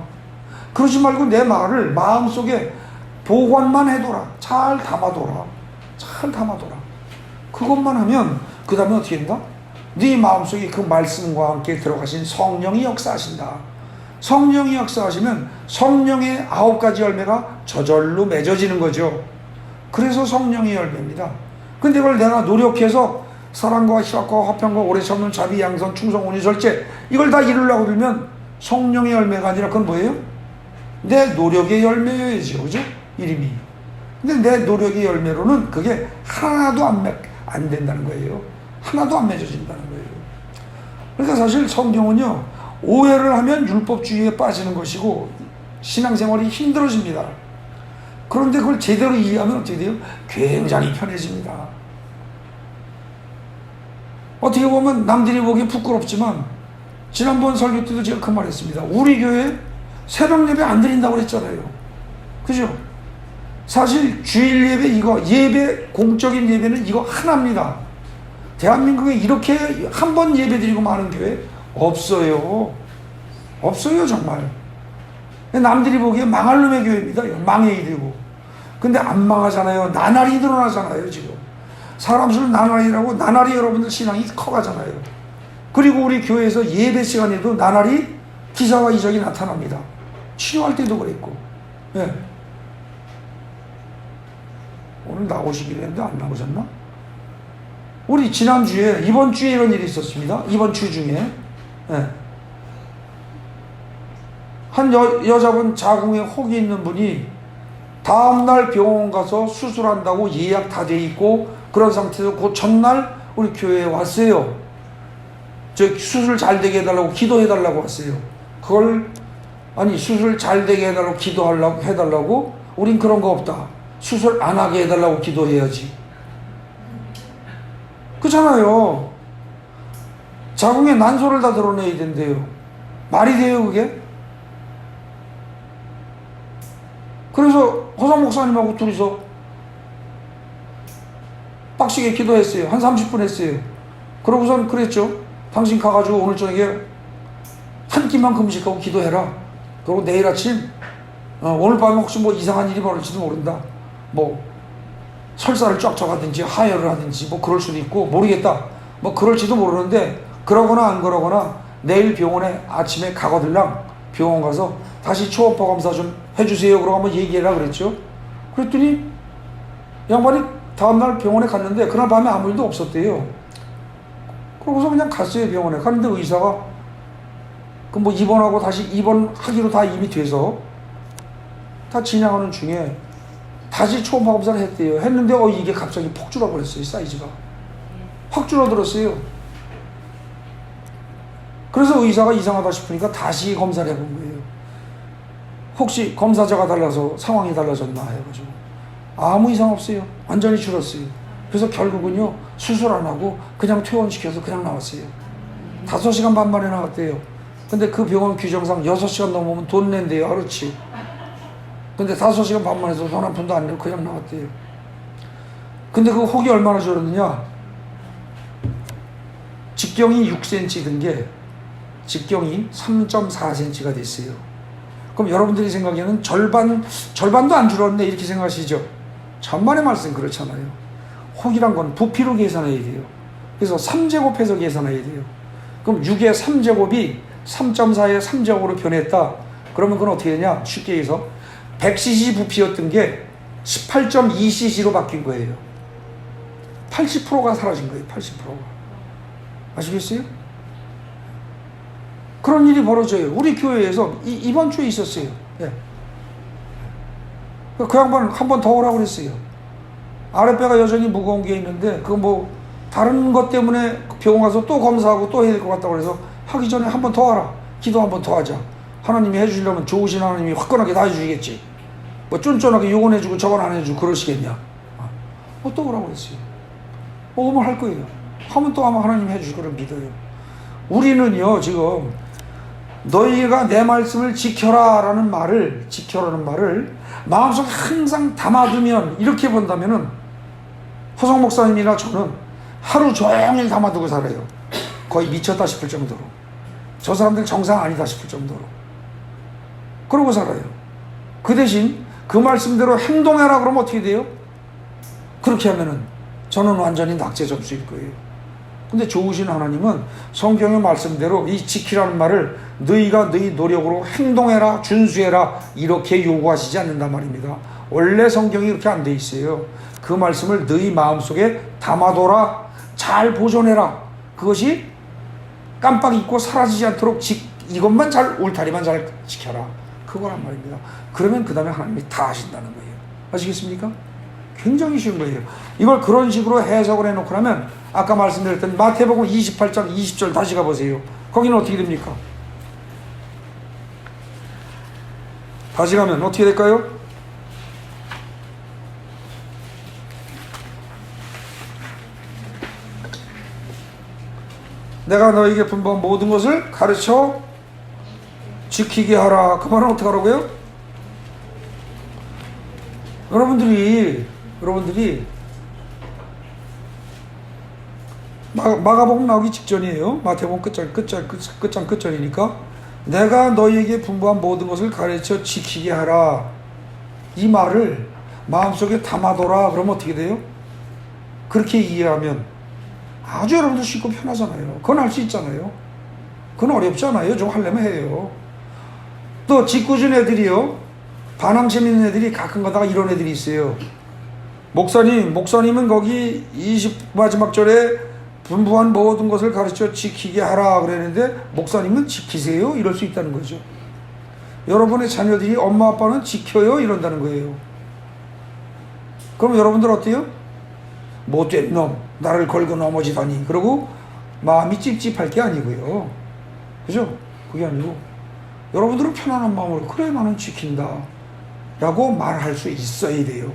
그러지 말고 내 말을 마음속에 보관만 해둬라. 잘 담아둬라. 잘 담아둬라. 그것만 하면 그 다음에 어떻게 된다? 네 마음속에 그 말씀과 함께 들어가신 성령이 역사하신다. 성령이 역사하시면 성령의 9가지 열매가 저절로 맺어지는 거죠. 그래서 성령의 열매입니다. 근데 이걸 내가 노력해서 사랑과 희락과 화평과 오래 참는 자비 양선 충성 온유 절제 이걸 다 이루려고 들면 성령의 열매가 아니라 그건 뭐예요? 내 노력의 열매여야죠. 그죠? 이름이. 근데 내 노력의 열매로는 그게 하나도 안 된다는 거예요. 하나도 안 맺어진다는 거예요. 그러니까 사실 성경은요, 오해를 하면 율법주의에 빠지는 것이고 신앙생활이 힘들어집니다. 그런데 그걸 제대로 이해하면 어떻게 돼요? 굉장히 편해집니다. 어떻게 보면 남들이 보기엔 부끄럽지만 지난번 설교 때도 제가 그 말 했습니다. 우리 교회 새벽 예배 안 드린다고 그랬잖아요. 그죠? 사실 주일 예배 이거 예배 공적인 예배는 이거 하나입니다. 대한민국에 이렇게 한 번 예배 드리고 마는 교회 없어요. 없어요 정말. 남들이 보기에 망할 놈의 교회입니다. 망해야 되고. 근데 안 망하잖아요. 나날이 늘어나잖아요 지금. 사람 수를 나날이라고 나날이 여러분들 신앙이 커가잖아요. 그리고 우리 교회에서 예배 시간에도 나날이 기사와 이적이 나타납니다. 치료할 때도 그랬고. 예. 오늘 나오시기로 했는데 안 나오셨나? 우리 지난주에 이번 주에 이런 일이 있었습니다. 이번 주 중에 예. 한 여자분 자궁에 혹이 있는 분이 다음날 병원 가서 수술한다고 예약 다 돼 있고 그런 상태에서 그 전날 우리 교회에 왔어요. 저 수술 잘 되게 해달라고 기도해달라고 왔어요. 그걸 아니 수술 잘 되게 해달라고 해달라고 우린 그런 거 없다. 수술 안 하게 해달라고 기도해야지. 그렇잖아요. 자궁에 난소를 다 드러내야 된대요. 말이 돼요 그게? 그래서 허상 목사님하고 둘이서 빡시게 기도했어요. 한 30분 했어요. 그러고선 그랬죠. 당신 가가지고 오늘 저녁에 한 끼만 금식하고 기도해라. 그리고 내일 아침 오늘 밤에 혹시 뭐 이상한 일이 벌어질지도 모른다. 뭐 설사를 쫙 져가든지 하혈을 하든지 뭐 그럴 수도 있고 모르겠다. 뭐 그럴지도 모르는데 그러거나 안 그러거나 내일 병원에 아침에 가거들랑 병원 가서 다시 초음파 검사 좀 해주세요. 그러고 한번 얘기해라 그랬죠. 그랬더니 양반이 다음날 병원에 갔는데 그날 밤에 아무 일도 없었대요. 그러고서 그냥 갔어요. 병원에 갔는데 의사가 그 뭐 입원하고 다시 입원하기로 다 이미 돼서 다 진행하는 중에 다시 초음파 검사를 했대요. 했는데 이게 갑자기 폭 줄어버렸어요. 사이즈가 확 줄어들었어요. 그래서 의사가 이상하다 싶으니까 다시 검사를 해본 거예요. 혹시 검사자가 달라서 상황이 달라졌나 해가지고 아무 이상 없어요. 완전히 줄었어요. 그래서 결국은요 수술 안 하고 그냥 퇴원시켜서 그냥 나왔어요. 5시간 반 만에 나왔대요. 근데 그 병원 규정상 6시간 넘으면 돈 낸대요. 하루치. 근데 5시간 반만 해서 돈 한 푼도 안 내고 그냥 나왔대요. 근데 그 혹이 얼마나 줄었느냐? 직경이 6cm 든 게 직경이 3.4cm가 됐어요. 그럼 여러분들이 생각에는 절반도 안 줄었네 이렇게 생각하시죠? 천만의 말씀 그렇잖아요. 혹이란 건 부피로 계산해야 돼요. 그래서 3제곱해서 계산해야 돼요. 그럼 6의 3제곱이 3.4의 3제곱으로 변했다. 그러면 그건 어떻게 되냐? 쉽게 해서 100cc 부피였던 게 18.2cc로 바뀐 거예요. 80%가 사라진 거예요. 80%가. 아시겠어요? 그런 일이 벌어져요. 우리 교회에서 이번 주에 있었어요. 예. 그 양반 한 번 더 오라고 그랬어요. 아랫배가 여전히 무거운 게 있는데 그 뭐 다른 것 때문에 병원 가서 또 검사하고 또 해야 될 것 같다고 그래서 하기 전에 한 번 더 하라. 기도 한 번 더 하자. 하나님이 해주시려면 좋으신 하나님이 화끈하게 다 해주시겠지. 뭐 쫀쫀하게 요건 해주고 저건 안 해주고 그러시겠냐. 또 오라고 그랬어요. 오면 할 거예요. 하면 또 아마 하나님이 해주실 거를 믿어요. 우리는요 지금 너희가 내 말씀을 지켜라라는 말을 마음속에 항상 담아두면 이렇게 본다면은 허성 목사님이나 저는 하루 종일 담아두고 살아요. 거의 미쳤다 싶을 정도로. 저 사람들 정상 아니다 싶을 정도로. 그러고 살아요. 그 대신 그 말씀대로 행동해라 그러면 어떻게 돼요? 그렇게 하면은 저는 완전히 낙제 점수일 거예요. 근데 좋으신 하나님은 성경의 말씀대로 이 지키라는 말을 너희가 너희 노력으로 행동해라, 준수해라 이렇게 요구하시지 않는단 말입니다. 원래 성경이 그렇게 안 돼 있어요. 그 말씀을 너희 마음속에 담아둬라, 잘 보존해라. 그것이 깜빡 잊고 사라지지 않도록 이것만 잘 울타리만 잘 지켜라. 그거란 말입니다. 그러면 그 다음에 하나님이 다 하신다는 거예요. 아시겠습니까? 굉장히 쉬운 거예요. 이걸 그런 식으로 해석을 해놓고 나면 아까 말씀드렸던 마태복음 28장 20절 다시 가보세요. 거기는 어떻게 됩니까? 다시 가면 어떻게 될까요? 내가 너에게 분부한 모든 것을 가르쳐 지키게 하라. 그 말은 어떻게 하라고요? 여러분들이 마가복음 나오기 직전이에요. 마태복음 끝장이니까 내가 너희에게 분부한 모든 것을 가르쳐 지키게 하라. 이 말을 마음속에 담아둬라. 그러면 어떻게 돼요? 그렇게 이해하면 아주 여러분들 쉽고 편하잖아요. 그건 할 수 있잖아요. 그건 어렵지 않아요. 좀 하려면 해요. 또 짓궂은 애들이요, 반항심 있는 애들이 가끔 가다가 이런 애들이 있어요. 목사님은 거기 20 마지막 절에 분부한 모든 것을 가르쳐 지키게 하라 그랬는데 목사님은 지키세요? 이럴 수 있다는 거죠. 여러분의 자녀들이 엄마 아빠는 지켜요? 이런다는 거예요. 그럼 여러분들 어때요? 못된 놈, 나를 걸고 넘어지다니. 그러고 마음이 찝찝할 게 아니고요. 그죠? 그게 아니고 여러분들은 편안한 마음으로 그래 나는 지킨다 라고 말할 수 있어야 돼요.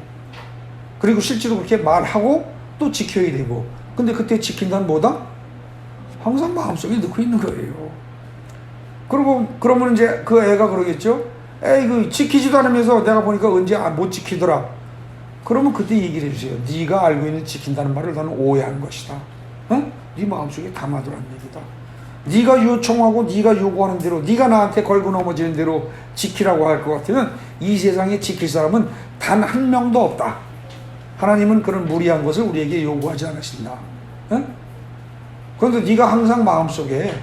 그리고 실제로 그렇게 말하고 또 지켜야 되고. 근데 그때 지킨다는 뭐다? 항상 마음속에 넣고 있는 거예요. 그러면 이제 그 애가 그러겠죠? 에이, 그 지키지도 않으면서 내가 보니까 언제 못 지키더라. 그러면 그때 얘기를 해주세요. 네가 알고 있는 지킨다는 말을 너는 오해한 것이다. 응? 네 마음속에 담아두라는 얘기다. 네가 요청하고 네가 요구하는 대로, 네가 나한테 걸고 넘어지는 대로 지키라고 할 것 같으면 이 세상에 지킬 사람은 단 한 명도 없다. 하나님은 그런 무리한 것을 우리에게 요구하지 않으신다. 응? 그런데 네가 항상 마음속에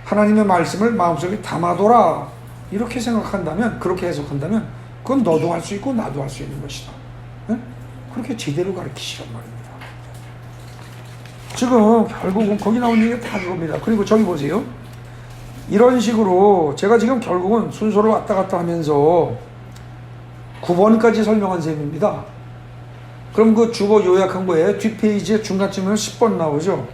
하나님의 말씀을 마음속에 담아둬라 이렇게 생각한다면, 그렇게 해석한다면 그건 너도 할 수 있고 나도 할 수 있는 것이다. 응? 그렇게 제대로 가르치시란 말입니다. 지금 결국은 거기 나온 얘기가 다 그겁니다. 그리고 저기 보세요. 이런 식으로 제가 지금 결국은 순서를 왔다 갔다 하면서 9번까지 설명한 셈입니다. 그럼 그 주보 요약한 거에 뒷페이지에 중간쯤에 10번 나오죠.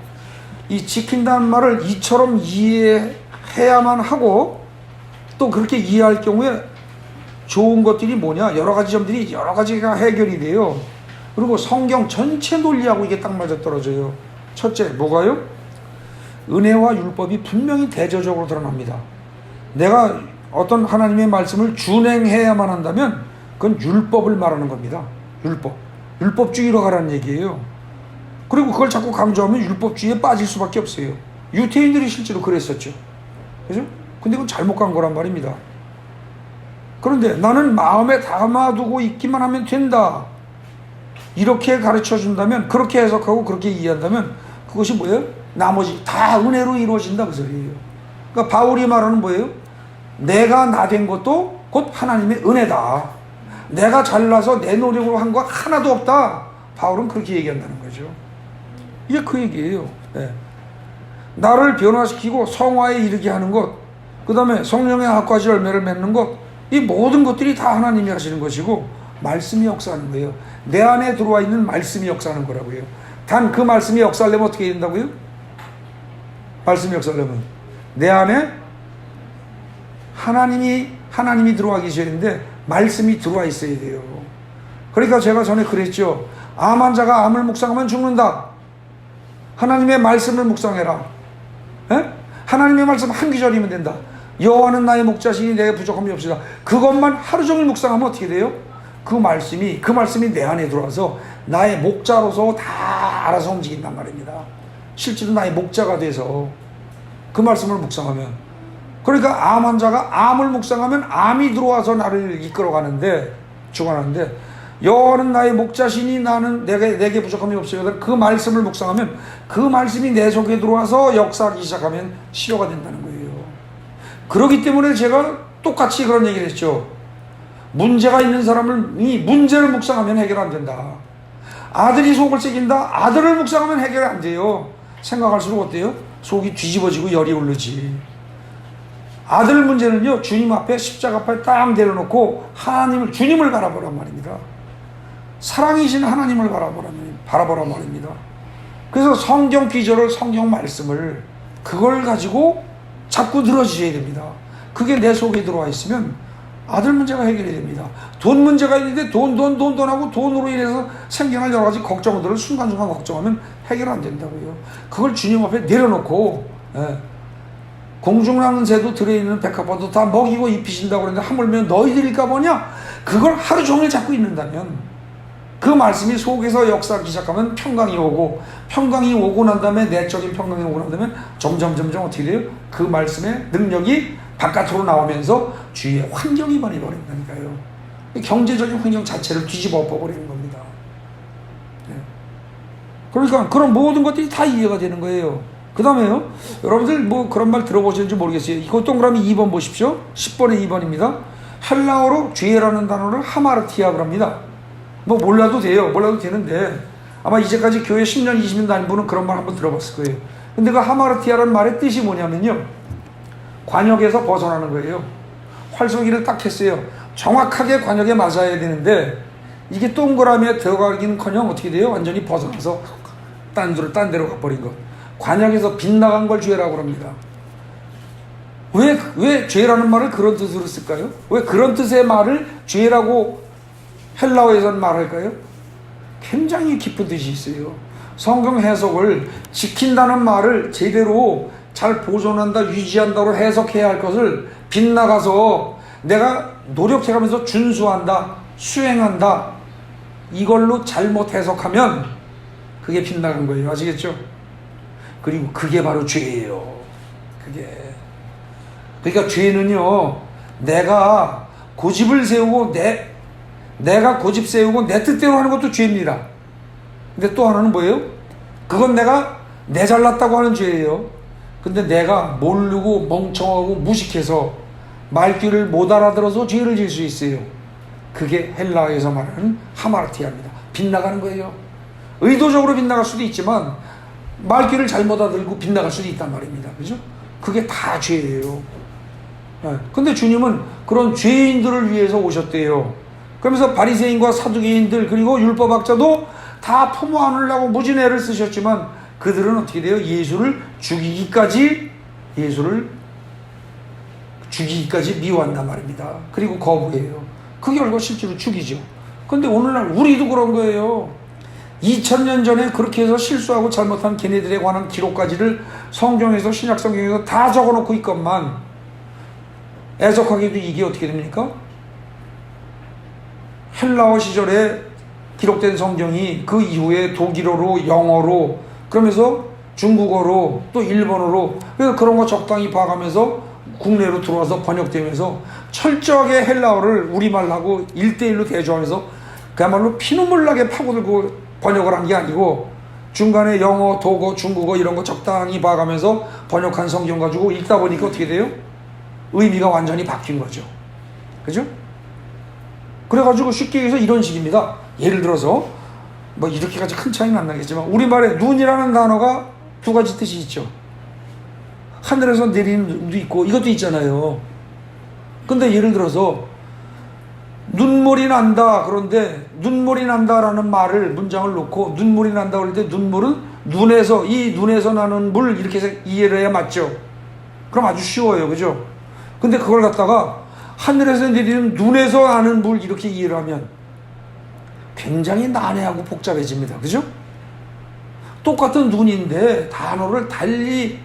이 지킨다는 말을 이처럼 이해해야만 하고 또 그렇게 이해할 경우에 좋은 것들이 뭐냐, 여러 가지 점들이 여러 가지가 해결이 돼요. 그리고 성경 전체 논리하고 이게 딱 맞아떨어져요. 첫째, 뭐가요? 은혜와 율법이 분명히 대조적으로 드러납니다. 내가 어떤 하나님의 말씀을 준행해야만 한다면 그건 율법을 말하는 겁니다. 율법주의로 가라는 얘기예요. 그리고 그걸 자꾸 강조하면 율법주의에 빠질 수밖에 없어요. 유태인들이 실제로 그랬었죠. 그죠? 근데 그건 잘못 간 거란 말입니다. 그런데 나는 마음에 담아두고 있기만 하면 된다. 이렇게 가르쳐 준다면, 그렇게 해석하고 그렇게 이해한다면 그것이 뭐예요? 나머지 다 은혜로 이루어진다 그 소리예요. 그러니까 바울이 말하는 뭐예요? 내가 나 된 것도 곧 하나님의 은혜다. 내가 잘나서 내 노력으로 한 거 하나도 없다. 바울은 그렇게 얘기한다는 거죠. 이게 그 얘기예요. 네. 나를 변화시키고 성화에 이르게 하는 것, 그 다음에 성령의 악과지 열매를 맺는 것, 이 모든 것들이 다 하나님이 하시는 것이고 말씀이 역사하는 거예요. 내 안에 들어와 있는 말씀이 역사하는 거라고요. 단 그 말씀이 역사하려면 어떻게 된다고요? 말씀이 역사하려면 내 안에 하나님이 들어와 계시는데 말씀이 들어와 있어야 돼요. 그러니까 제가 전에 그랬죠. 암 환자가 암을 묵상하면 죽는다. 하나님의 말씀을 묵상해라. 에? 하나님의 말씀 한 구절이면 된다. 여호와는 나의 목자시니 내게 부족함이 없으리라. 그것만 하루 종일 묵상하면 어떻게 돼요? 그 말씀이 내 안에 들어와서 나의 목자로서 다 알아서 움직인단 말입니다. 실제로 나의 목자가 돼서 그 말씀을 묵상하면, 그러니까 암 환자가 암을 묵상하면 암이 들어와서 나를 이끌어가는데, 주관하는데, 여호와는 나의 목자시니 나는 내게 부족함이 없어요. 그 말씀을 묵상하면 그 말씀이 내 속에 들어와서 역사하기 시작하면 치료가 된다는 거예요. 그렇기 때문에 제가 똑같이 그런 얘기를 했죠. 문제가 있는 사람이 문제를 묵상하면 해결 안 된다. 아들이 속을 새긴다. 아들을 묵상하면 해결 안 돼요. 생각할수록 어때요? 속이 뒤집어지고 열이 오르지. 아들 문제는요, 주님 앞에 십자가 앞에 딱 내려놓고 주님을 바라보란 말입니다. 사랑이신 하나님을 바라보란 말입니다. 그래서 성경 기절을, 성경 말씀을, 그걸 가지고 자꾸 늘어지셔야 됩니다. 그게 내 속에 들어와 있으면 아들 문제가 해결이 됩니다. 돈 문제가 있는데 돈 하고 돈으로 인해서 생겨날 여러 가지 걱정들을 순간순간 걱정하면 해결 안 된다고요. 그걸 주님 앞에 내려놓고, 공중랑새도 들어있는 백합화도 다 먹이고 입히신다고 그러는데 하물며 너희들일까 보냐? 그걸 하루 종일 잡고 있는다면, 그 말씀이 속에서 역사하기 시작하면 평강이 오고 난 다음에 내적인 평강이 오고 난 다음에 점점 어떻게 돼요? 그 말씀의 능력이 바깥으로 나오면서 주위의 환경이 변해버린다니까요. 경제적인 환경 자체를 뒤집어 엎어버리는 겁니다. 그러니까 그런 모든 것들이 다 이해가 되는 거예요. 그 다음에요, 여러분들 뭐 그런 말 들어보셨는지 모르겠어요. 이거 동그라미 2번 보십시오. 10번에 2번입니다. 헬라어로 죄라는 단어를 하마르티아라고 합니다. 뭐 몰라도 돼요. 몰라도 되는데 아마 이제까지 교회 10년 20년 다닌 분은 그런 말 한번 들어봤을 거예요. 근데 그 하마르티아라는 말의 뜻이 뭐냐면요, 관역에서 벗어나는 거예요. 활쏘기를 딱 했어요. 정확하게 관역에 맞아야 되는데 이게 동그라미에 들어가기는커녕 어떻게 돼요? 완전히 벗어나서 딴 데로 가버린 것. 관역에서 빗나간 걸 죄라고 합니다. 왜 죄라는 말을 그런 뜻으로 쓸까요? 왜 그런 뜻의 말을 죄라고 헬라어에서는 말할까요? 굉장히 깊은 뜻이 있어요. 성경 해석을 지킨다는 말을 제대로 잘 보존한다, 유지한다로 해석해야 할 것을 빗나가서 내가 노력해가면서 준수한다, 수행한다, 이걸로 잘못 해석하면 그게 빗나간 거예요. 아시겠죠? 그리고 그게 바로 죄예요. 그러니까 죄는요, 내가 고집을 세우고 내가 고집 세우고 내 뜻대로 하는 것도 죄입니다. 근데 또 하나는 뭐예요? 그건 내가 내 잘났다고 하는 죄예요. 근데 내가 모르고 멍청하고 무식해서 말귀를 못 알아들어서 죄를 질 수 있어요. 그게 헬라어에서 말하는 하마르티아입니다. 빗나가는 거예요. 의도적으로 빗나갈 수도 있지만 말귀를 잘못 알아들고 빗나갈 수도 있단 말입니다. 그죠? 그게 다 죄예요. 근데 주님은 그런 죄인들을 위해서 오셨대요. 그러면서 바리새인과 사두개인들 그리고 율법학자도 다 품어 안으려고 무진 애를 쓰셨지만 그들은 어떻게 돼요? 예수를 죽이기까지 미워한단 말입니다. 그리고 거부해요. 그 결과 실제로 죽이죠. 근데 오늘날 우리도 그런 거예요. 2000년 전에 그렇게 해서 실수하고 잘못한 걔네들에 관한 기록까지를 성경에서, 신약 성경에서 다 적어놓고 있건만 애석하게도 이게 어떻게 됩니까? 헬라어 시절에 기록된 성경이 그 이후에 독일어로, 영어로, 그러면서 중국어로, 또 일본어로, 그래서 그런 거 적당히 봐가면서 국내로 들어와서 번역되면서 철저하게 헬라어를 우리말하고 1대1로 대조하면서 그야말로 피눈물 나게 파고들고 번역을 한 게 아니고 중간에 영어, 독어, 중국어 이런 거 적당히 봐가면서 번역한 성경 가지고 읽다 보니까 어떻게 돼요? 의미가 완전히 바뀐 거죠. 그죠? 그래가지고 쉽게 얘기해서 이런 식입니다. 예를 들어서 뭐 이렇게까지 큰 차이는 안 나겠지만 우리말에 눈이라는 단어가 두 가지 뜻이 있죠. 하늘에서 내리는 눈도 있고 이것도 있잖아요. 근데 예를 들어서 눈물이 난다, 그런데 눈물이 난다라는 말을 문장을 놓고 눈물이 난다 그럴 때 눈물은 눈에서, 이 눈에서 나는 물 이렇게 해서 이해를 해야 맞죠. 그럼 아주 쉬워요. 그죠? 근데 그걸 갖다가 하늘에서 내리는 눈에서 나는 물 이렇게 이해를 하면 굉장히 난해하고 복잡해집니다. 그죠? 똑같은 눈인데 단어를 달리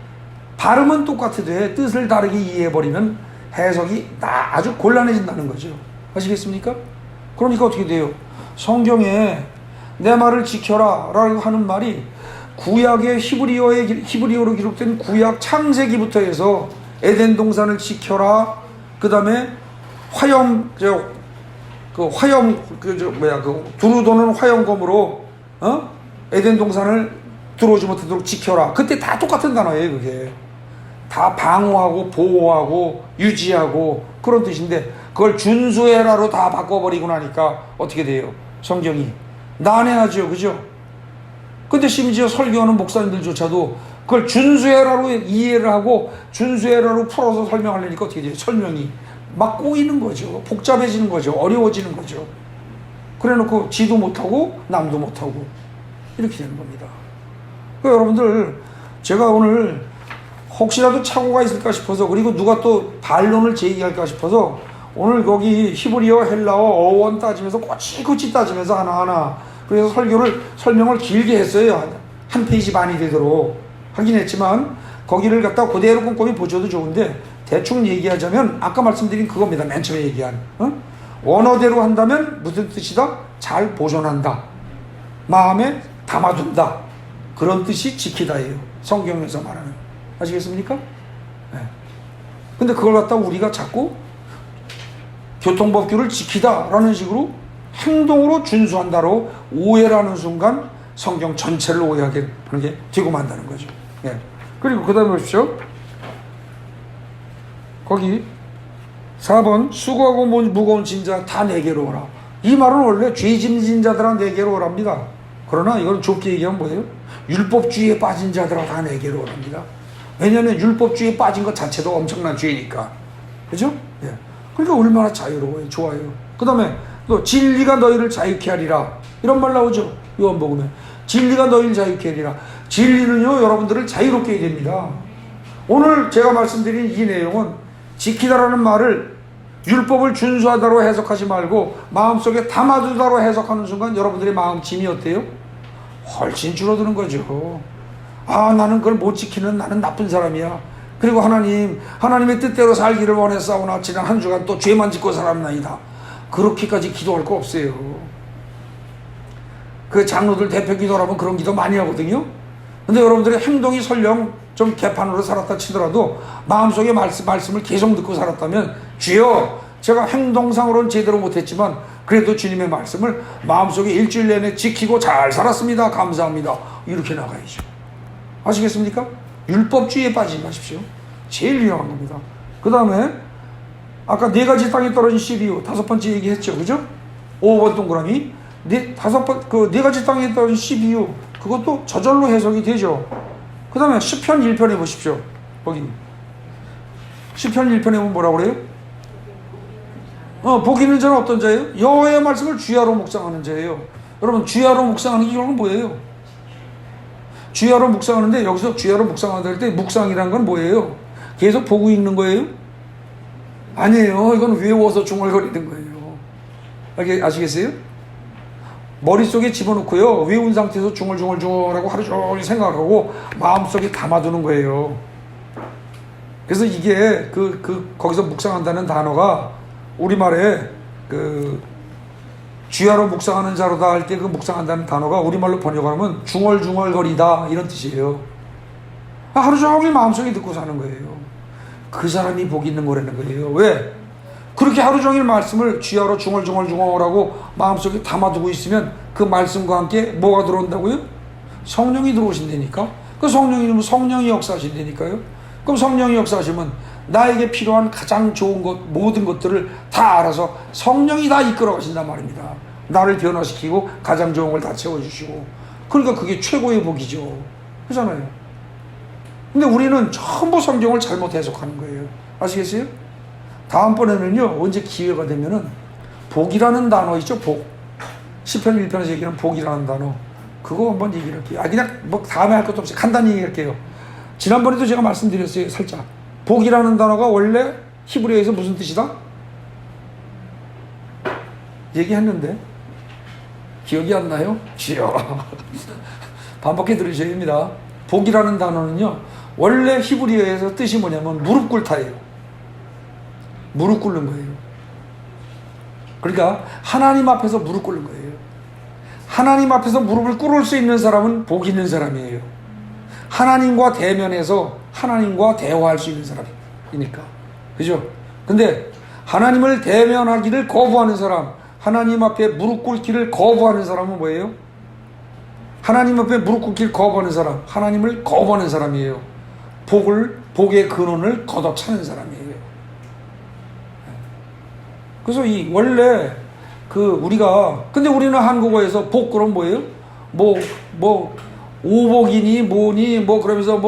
발음은 똑같으되 뜻을 다르게 이해해버리면 해석이 아주 곤란해진다는 거죠. 아시겠습니까? 그러니까 어떻게 돼요? 성경에 내 말을 지켜라 라고 하는 말이 구약의 히브리어로 기록된 구약 창세기부터 해서 에덴 동산을 지켜라, 그 다음에 두루 도는 화염검으로 에덴 동산을 들어오지 못하도록 지켜라. 그때 다 똑같은 단어예요. 그게 다 방어하고 보호하고 유지하고 그런 뜻인데 그걸 준수해라로 다 바꿔버리고 나니까 어떻게 돼요? 성경이 난해하죠. 그죠? 근데 심지어 설교하는 목사님들조차도 그걸 준수해라로 이해를 하고 준수해라로 풀어서 설명하려니까 어떻게 돼요? 설명이 막 꼬이는 거죠. 복잡해지는 거죠. 어려워지는 거죠. 그래 놓고 지도 못하고 남도 못하고 이렇게 되는 겁니다. 그러니까 여러분들, 제가 오늘 혹시라도 착오가 있을까 싶어서, 그리고 누가 또 반론을 제기할까 싶어서 오늘 거기 히브리어 헬라어 어원 따지면서 꼬치꼬치 따지면서 하나하나 그래서 설명을 길게 했어요. 한 페이지 반이 되도록 하긴 했지만 거기를 갖다 그대로 꼼꼼히 보셔도 좋은데 대충 얘기하자면 아까 말씀드린 그겁니다. 맨 처음에 얘기한 원어대로 한다면 무슨 뜻이다? 잘 보존한다, 마음에 담아둔다, 그런 뜻이 지키다예요. 성경에서 말하는. 아시겠습니까? 네. 근데 그걸 갖다 우리가 자꾸 교통법규를 지키다라는 식으로 행동으로 준수한다로 오해라는 순간 성경 전체를 오해하게 하는 게 되고 만다는 거죠. 네. 그리고 그 다음에 보십시오. 거기 4번 수고하고 무거운 짐자 다 내게로 오라. 이 말은 원래 죄짐진 자들아 내게로 오랍니다. 그러나 이건 좁게 얘기하면 뭐예요? 율법주의에 빠진 자들아 다 내게로 오랍니다. 왜냐하면 율법주의에 빠진 것 자체도 엄청난 죄니까. 그죠? 예. 그러니까 얼마나 자유로워요. 좋아요. 그 다음에 또 진리가 너희를 자유케 하리라, 이런 말 나오죠. 요한복음에 진리가 너희를 자유케 하리라. 진리는요 여러분들을 자유롭게 해야 됩니다. 오늘 제가 말씀드린 이 내용은 지키다라는 말을 율법을 준수하다로 해석하지 말고 마음속에 담아두다로 해석하는 순간 여러분들의 마음 짐이 어때요? 훨씬 줄어드는 거죠. 아, 나는 그걸 못 지키는 나는 나쁜 사람이야. 그리고 하나님의 뜻대로 살기를 원했사오나 지난 한 주간 또 죄만 짓고 살았나이다. 그렇게까지 기도할 거 없어요. 그 장로들 대표 기도라면 그런 기도 많이 하거든요. 근데 여러분들의 행동이 설령 좀 개판으로 살았다 치더라도 마음속에 말씀을 계속 듣고 살았다면, 주여 제가 행동상으로는 제대로 못했지만 그래도 주님의 말씀을 마음속에 일주일 내내 지키고 잘 살았습니다, 감사합니다, 이렇게 나가야죠. 아시겠습니까? 율법주의에 빠지지 마십시오. 제일 위험한 겁니다. 그 다음에 아까 네 가지 땅에 떨어진 씨비유 다섯 번째 얘기했죠. 그죠? 5번 동그라미 네 가지 땅에 떨어진 씨비유, 그것도 저절로 해석이 되죠. 그 다음에 시편 1편에 보십시오. 거기 시편 1편에 보면 뭐라고 그래요? 복 있는 자는 어떤 자예요? 여호와의 말씀을 주야로 묵상하는 자예요. 여러분, 주야로 묵상하는 게 결국은 뭐예요? 주야로 묵상하는데, 여기서 주야로 묵상한다 할 때 묵상이란 건 뭐예요? 계속 보고 있는 거예요? 아니에요. 이건 외워서 중얼거리는 거예요. 아시겠어요? 머릿속에 집어넣고요, 외운 상태에서 중얼중얼중얼하고 하루 종일 생각하고 마음속에 담아두는 거예요. 그래서 이게 거기서 묵상한다는 단어가 우리말에 주야로 묵상하는 자로다 할 때 그 묵상한다는 단어가 우리말로 번역하면 중얼중얼거리다, 이런 뜻이에요. 하루 종일 마음속에 듣고 사는 거예요. 그 사람이 복 있는 거라는 거예요. 왜? 그렇게 하루 종일 말씀을 주야로 중얼중얼중얼하고 마음속에 담아두고 있으면 그 말씀과 함께 뭐가 들어온다고요? 성령이 들어오신다니까. 그 성령이 역사하신다니까요. 그럼 성령이 역사하시면 나에게 필요한 가장 좋은 것, 모든 것들을 다 알아서 성령이 다 이끌어 가신단 말입니다. 나를 변화시키고 가장 좋은 걸 다 채워주시고. 그러니까 그게 최고의 복이죠. 그렇잖아요. 근데 우리는 전부 성경을 잘못 해석하는 거예요. 아시겠어요? 다음번에는요, 언제 기회가 되면은 복이라는 단어 있죠, 복. 시편 1편에서 얘기하는 복이라는 단어. 그거 한번 얘기를 할게요. 그냥 뭐 다음에 할 것도 없이 간단히 얘기할게요. 지난번에도 제가 말씀드렸어요, 살짝. 복이라는 단어가 원래 히브리어에서 무슨 뜻이다? 얘기했는데 기억이 안 나요? 반복해 들으셔야 됩니다. 복이라는 단어는요, 원래 히브리어에서 뜻이 뭐냐면 무릎 꿇다예요. 무릎 꿇는 거예요. 그러니까 하나님 앞에서 무릎 꿇는 거예요. 하나님 앞에서 무릎을 꿇을 수 있는 사람은 복 있는 사람이에요. 하나님과 대면해서 하나님과 대화할 수 있는 사람이니까. 그죠? 근데 하나님을 대면하기를 거부하는 사람, 하나님 앞에 무릎 꿇기를 거부하는 사람은 뭐예요? 하나님 앞에 무릎 꿇기를 거부하는 사람, 하나님을 거부하는 사람이에요. 복의 근원을 걷어차는 사람이에요. 그래서 원래 근데 우리는 한국어에서 복 그럼 뭐예요? 오복이니 뭐니 그러면서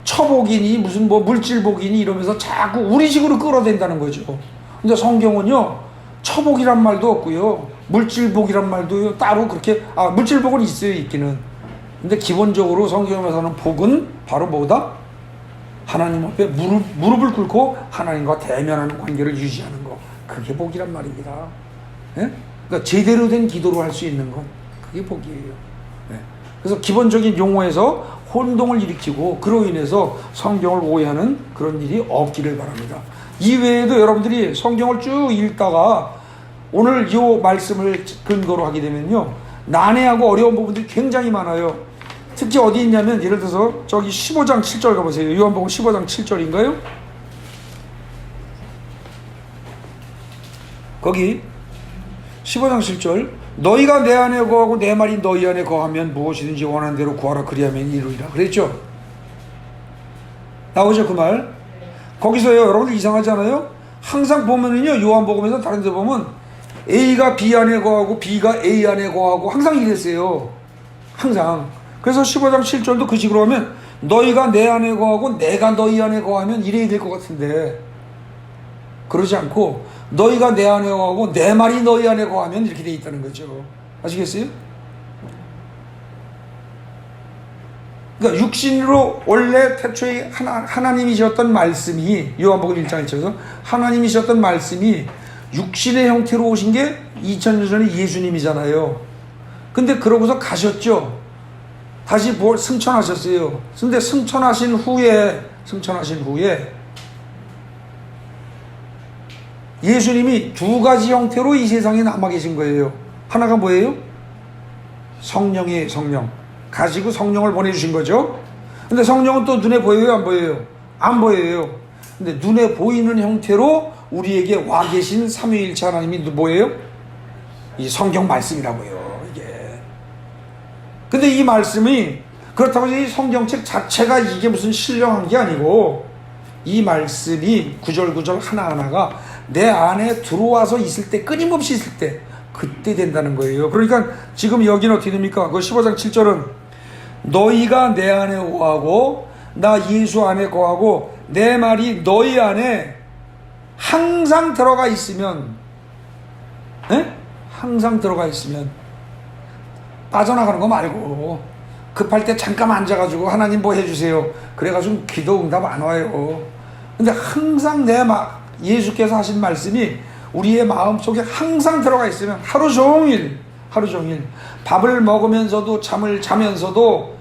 처복이니 무슨 물질복이니 이러면서 자꾸 우리식으로 끌어댄다는 거죠. 근데 성경은요, 처복이란 말도 없고요, 물질복이란 말도 따로 그렇게, 물질복은 있어요, 있기는. 근데 기본적으로 성경에서는 복은 바로 뭐다? 하나님 앞에 무릎을 꿇고 하나님과 대면하는 관계를 유지하는 거. 그게 복이란 말입니다. 예? 그러니까 제대로 된 기도를 할 수 있는 건 그게 복이에요. 예. 그래서 기본적인 용어에서 혼동을 일으키고 그로 인해서 성경을 오해하는 그런 일이 없기를 바랍니다. 이외에도 여러분들이 성경을 쭉 읽다가 오늘 이 말씀을 근거로 하게 되면요, 난해하고 어려운 부분들이 굉장히 많아요. 특히 어디 있냐면, 예를 들어서 저기 15장 7절 가보세요. 요한복음 15장 7절인가요? 거기 15장 7절, 너희가 내 안에 거하고 내 말이 너희 안에 거하면 무엇이든지 원하는 대로 구하라, 그리하면 이루리라 그랬죠. 나오죠 그 말. 거기서요, 여러분들 이상하지 않아요? 항상 보면은요, 요한복음에서 다른 데 보면 A가 B 안에 거하고 B가 A 안에 거하고 항상 이랬어요. 항상. 그래서 15장 7절도 그 식으로 하면 너희가 내 안에 거하고 내가 너희 안에 거하면 이래야 될 것 같은데, 그러지 않고 너희가 내 안에 거하고 내 말이 너희 안에 거하면 이렇게 돼 있다는 거죠. 아시겠어요? 그러니까 육신으로 원래 태초에 하나님이셨던 말씀이, 요한복음 1장 1절에서 하나님이셨던 말씀이 육신의 형태로 오신 게 2000년 전에 예수님이잖아요. 근데 그러고서 가셨죠. 다시 승천하셨어요. 근데 승천하신 후에 예수님이 두 가지 형태로 이 세상에 남아 계신 거예요. 하나가 뭐예요? 성령이에요. 성령 가지고 성령을 보내주신 거죠. 근데 성령은 또 눈에 보여요, 안 보여요? 안 보여요. 근데 눈에 보이는 형태로 우리에게 와 계신 삼위일체 하나님이 뭐예요? 이 성경 말씀이라고요, 이게. 근데 이 말씀이, 그렇다고 이 성경책 자체가 이게 무슨 신령한 게 아니고, 이 말씀이 구절구절 하나하나가 내 안에 들어와서 있을 때, 끊임없이 있을 때, 그때 된다는 거예요. 그러니까 지금 여기는 어떻게 됩니까? 그 15장 7절은 너희가 내 안에 거하고 나 예수 안에 거하고 내 말이 너희 안에 항상 들어가 있으면, 항상 들어가 있으면, 빠져나가는 거 말고 급할 때 잠깐 앉아가지고 하나님 뭐 해주세요 그래가지고 기도 응답 안 와요. 근데 항상 예수께서 하신 말씀이 우리의 마음속에 항상 들어가 있으면 하루 종일 밥을 먹으면서도 잠을 자면서도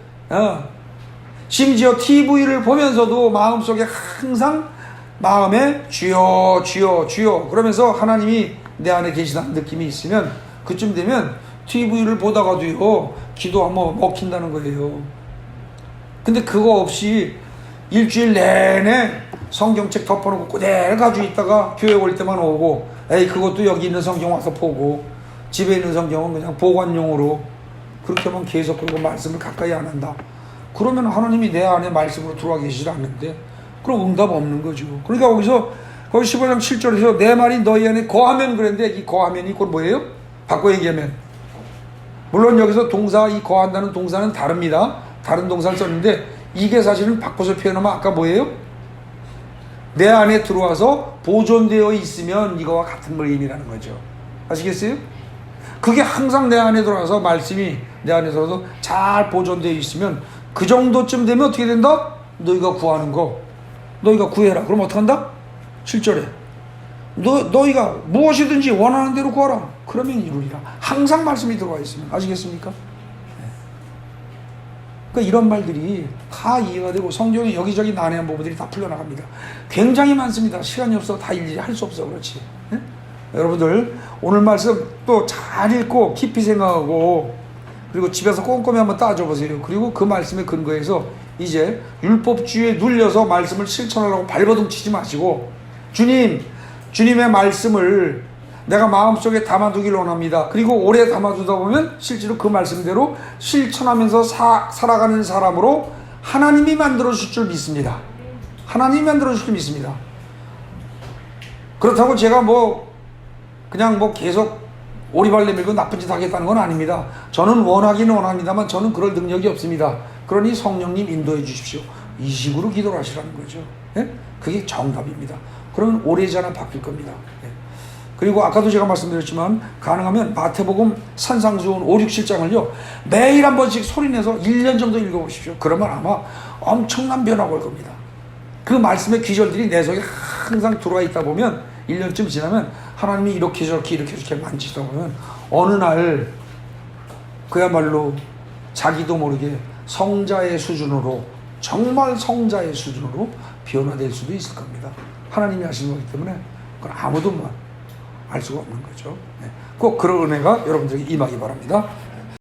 심지어 TV를 보면서도 마음속에 항상 마음에 주여 주여 주여 그러면서 하나님이 내 안에 계시다는 느낌이 있으면, 그쯤 되면 TV를 보다가도요 기도 한번 먹힌다는 거예요. 근데 그거 없이 일주일 내내 성경책 덮어놓고 그대로 가지고 있다가 교회 올 때만 오고, 그것도 여기 있는 성경 와서 보고, 집에 있는 성경은 그냥 보관용으로 그렇게만 계속 그리고 말씀을 가까이 안 한다. 그러면 하나님이 내 안에 말씀으로 들어와 계시지 않는데 그럼 응답 없는 거죠. 그러니까 거기 15장 7절에서 내 말이 너희 안에 거하면 그랬는데 이 거하면이 곧 뭐예요? 바꿔 얘기하면. 물론 여기서 동사, 이 거한다는 동사는 다릅니다. 다른 동사를 썼는데 이게 사실은 바꿔서 표현하면 아까 뭐예요? 내 안에 들어와서 보존되어 있으면 이거와 같은 의미라는 거죠. 아시겠어요? 그게 항상 내 안에 들어와서 말씀이 내 안에 들어서 잘 보존되어 있으면 그 정도쯤 되면 어떻게 된다? 너희가 구하는 거 너희가 구해라. 그럼 어떻게 한다? 7절에 너희가 무엇이든지 원하는 대로 구하라. 그러면 이루리라. 항상 말씀이 들어와 있으면. 아시겠습니까? 그러니까 이런 말들이 다 이해가 되고 성경에 여기저기 난해한 부분들이 다 풀려나갑니다. 굉장히 많습니다. 시간이 없어 다 일일이 할 수 없어. 그렇지. 네? 여러분들 오늘 말씀 또 잘 읽고 깊이 생각하고 그리고 집에서 꼼꼼히 한번 따져보세요. 그리고 그 말씀에 근거해서 이제 율법주의에 눌려서 말씀을 실천하려고 발버둥 치지 마시고 주님의 말씀을 내가 마음속에 담아두기를 원합니다. 그리고 오래 담아두다 보면 실제로 그 말씀대로 실천하면서 살아가는 사람으로 하나님이 만들어주실 줄 믿습니다. 하나님이 만들어주실 줄 믿습니다. 그렇다고 제가 그냥 계속 오리발 내밀고 나쁜 짓 하겠다는 건 아닙니다. 저는 원하기는 원합니다만 저는 그럴 능력이 없습니다. 그러니 성령님 인도해 주십시오. 이 식으로 기도를 하시라는 거죠. 예? 그게 정답입니다. 그러면 오래지않아 바뀔 겁니다. 예. 그리고 아까도 제가 말씀드렸지만 가능하면 마태복음 산상수훈 5, 6, 7장을요 매일 한 번씩 소리내서 1년 정도 읽어보십시오. 그러면 아마 엄청난 변화가 올 겁니다. 그 말씀의 귀절들이 내 속에 항상 들어와 있다 보면 1년쯤 지나면 하나님이 이렇게 저렇게 만지다 보면 어느 날 그야말로 자기도 모르게 성자의 수준으로 정말 성자의 수준으로 변화될 수도 있을 겁니다. 하나님이 하시는 거기 때문에 그건 아무도 알 수가 없는 거죠. 꼭 그런 은혜가 여러분들에게 임하기 바랍니다.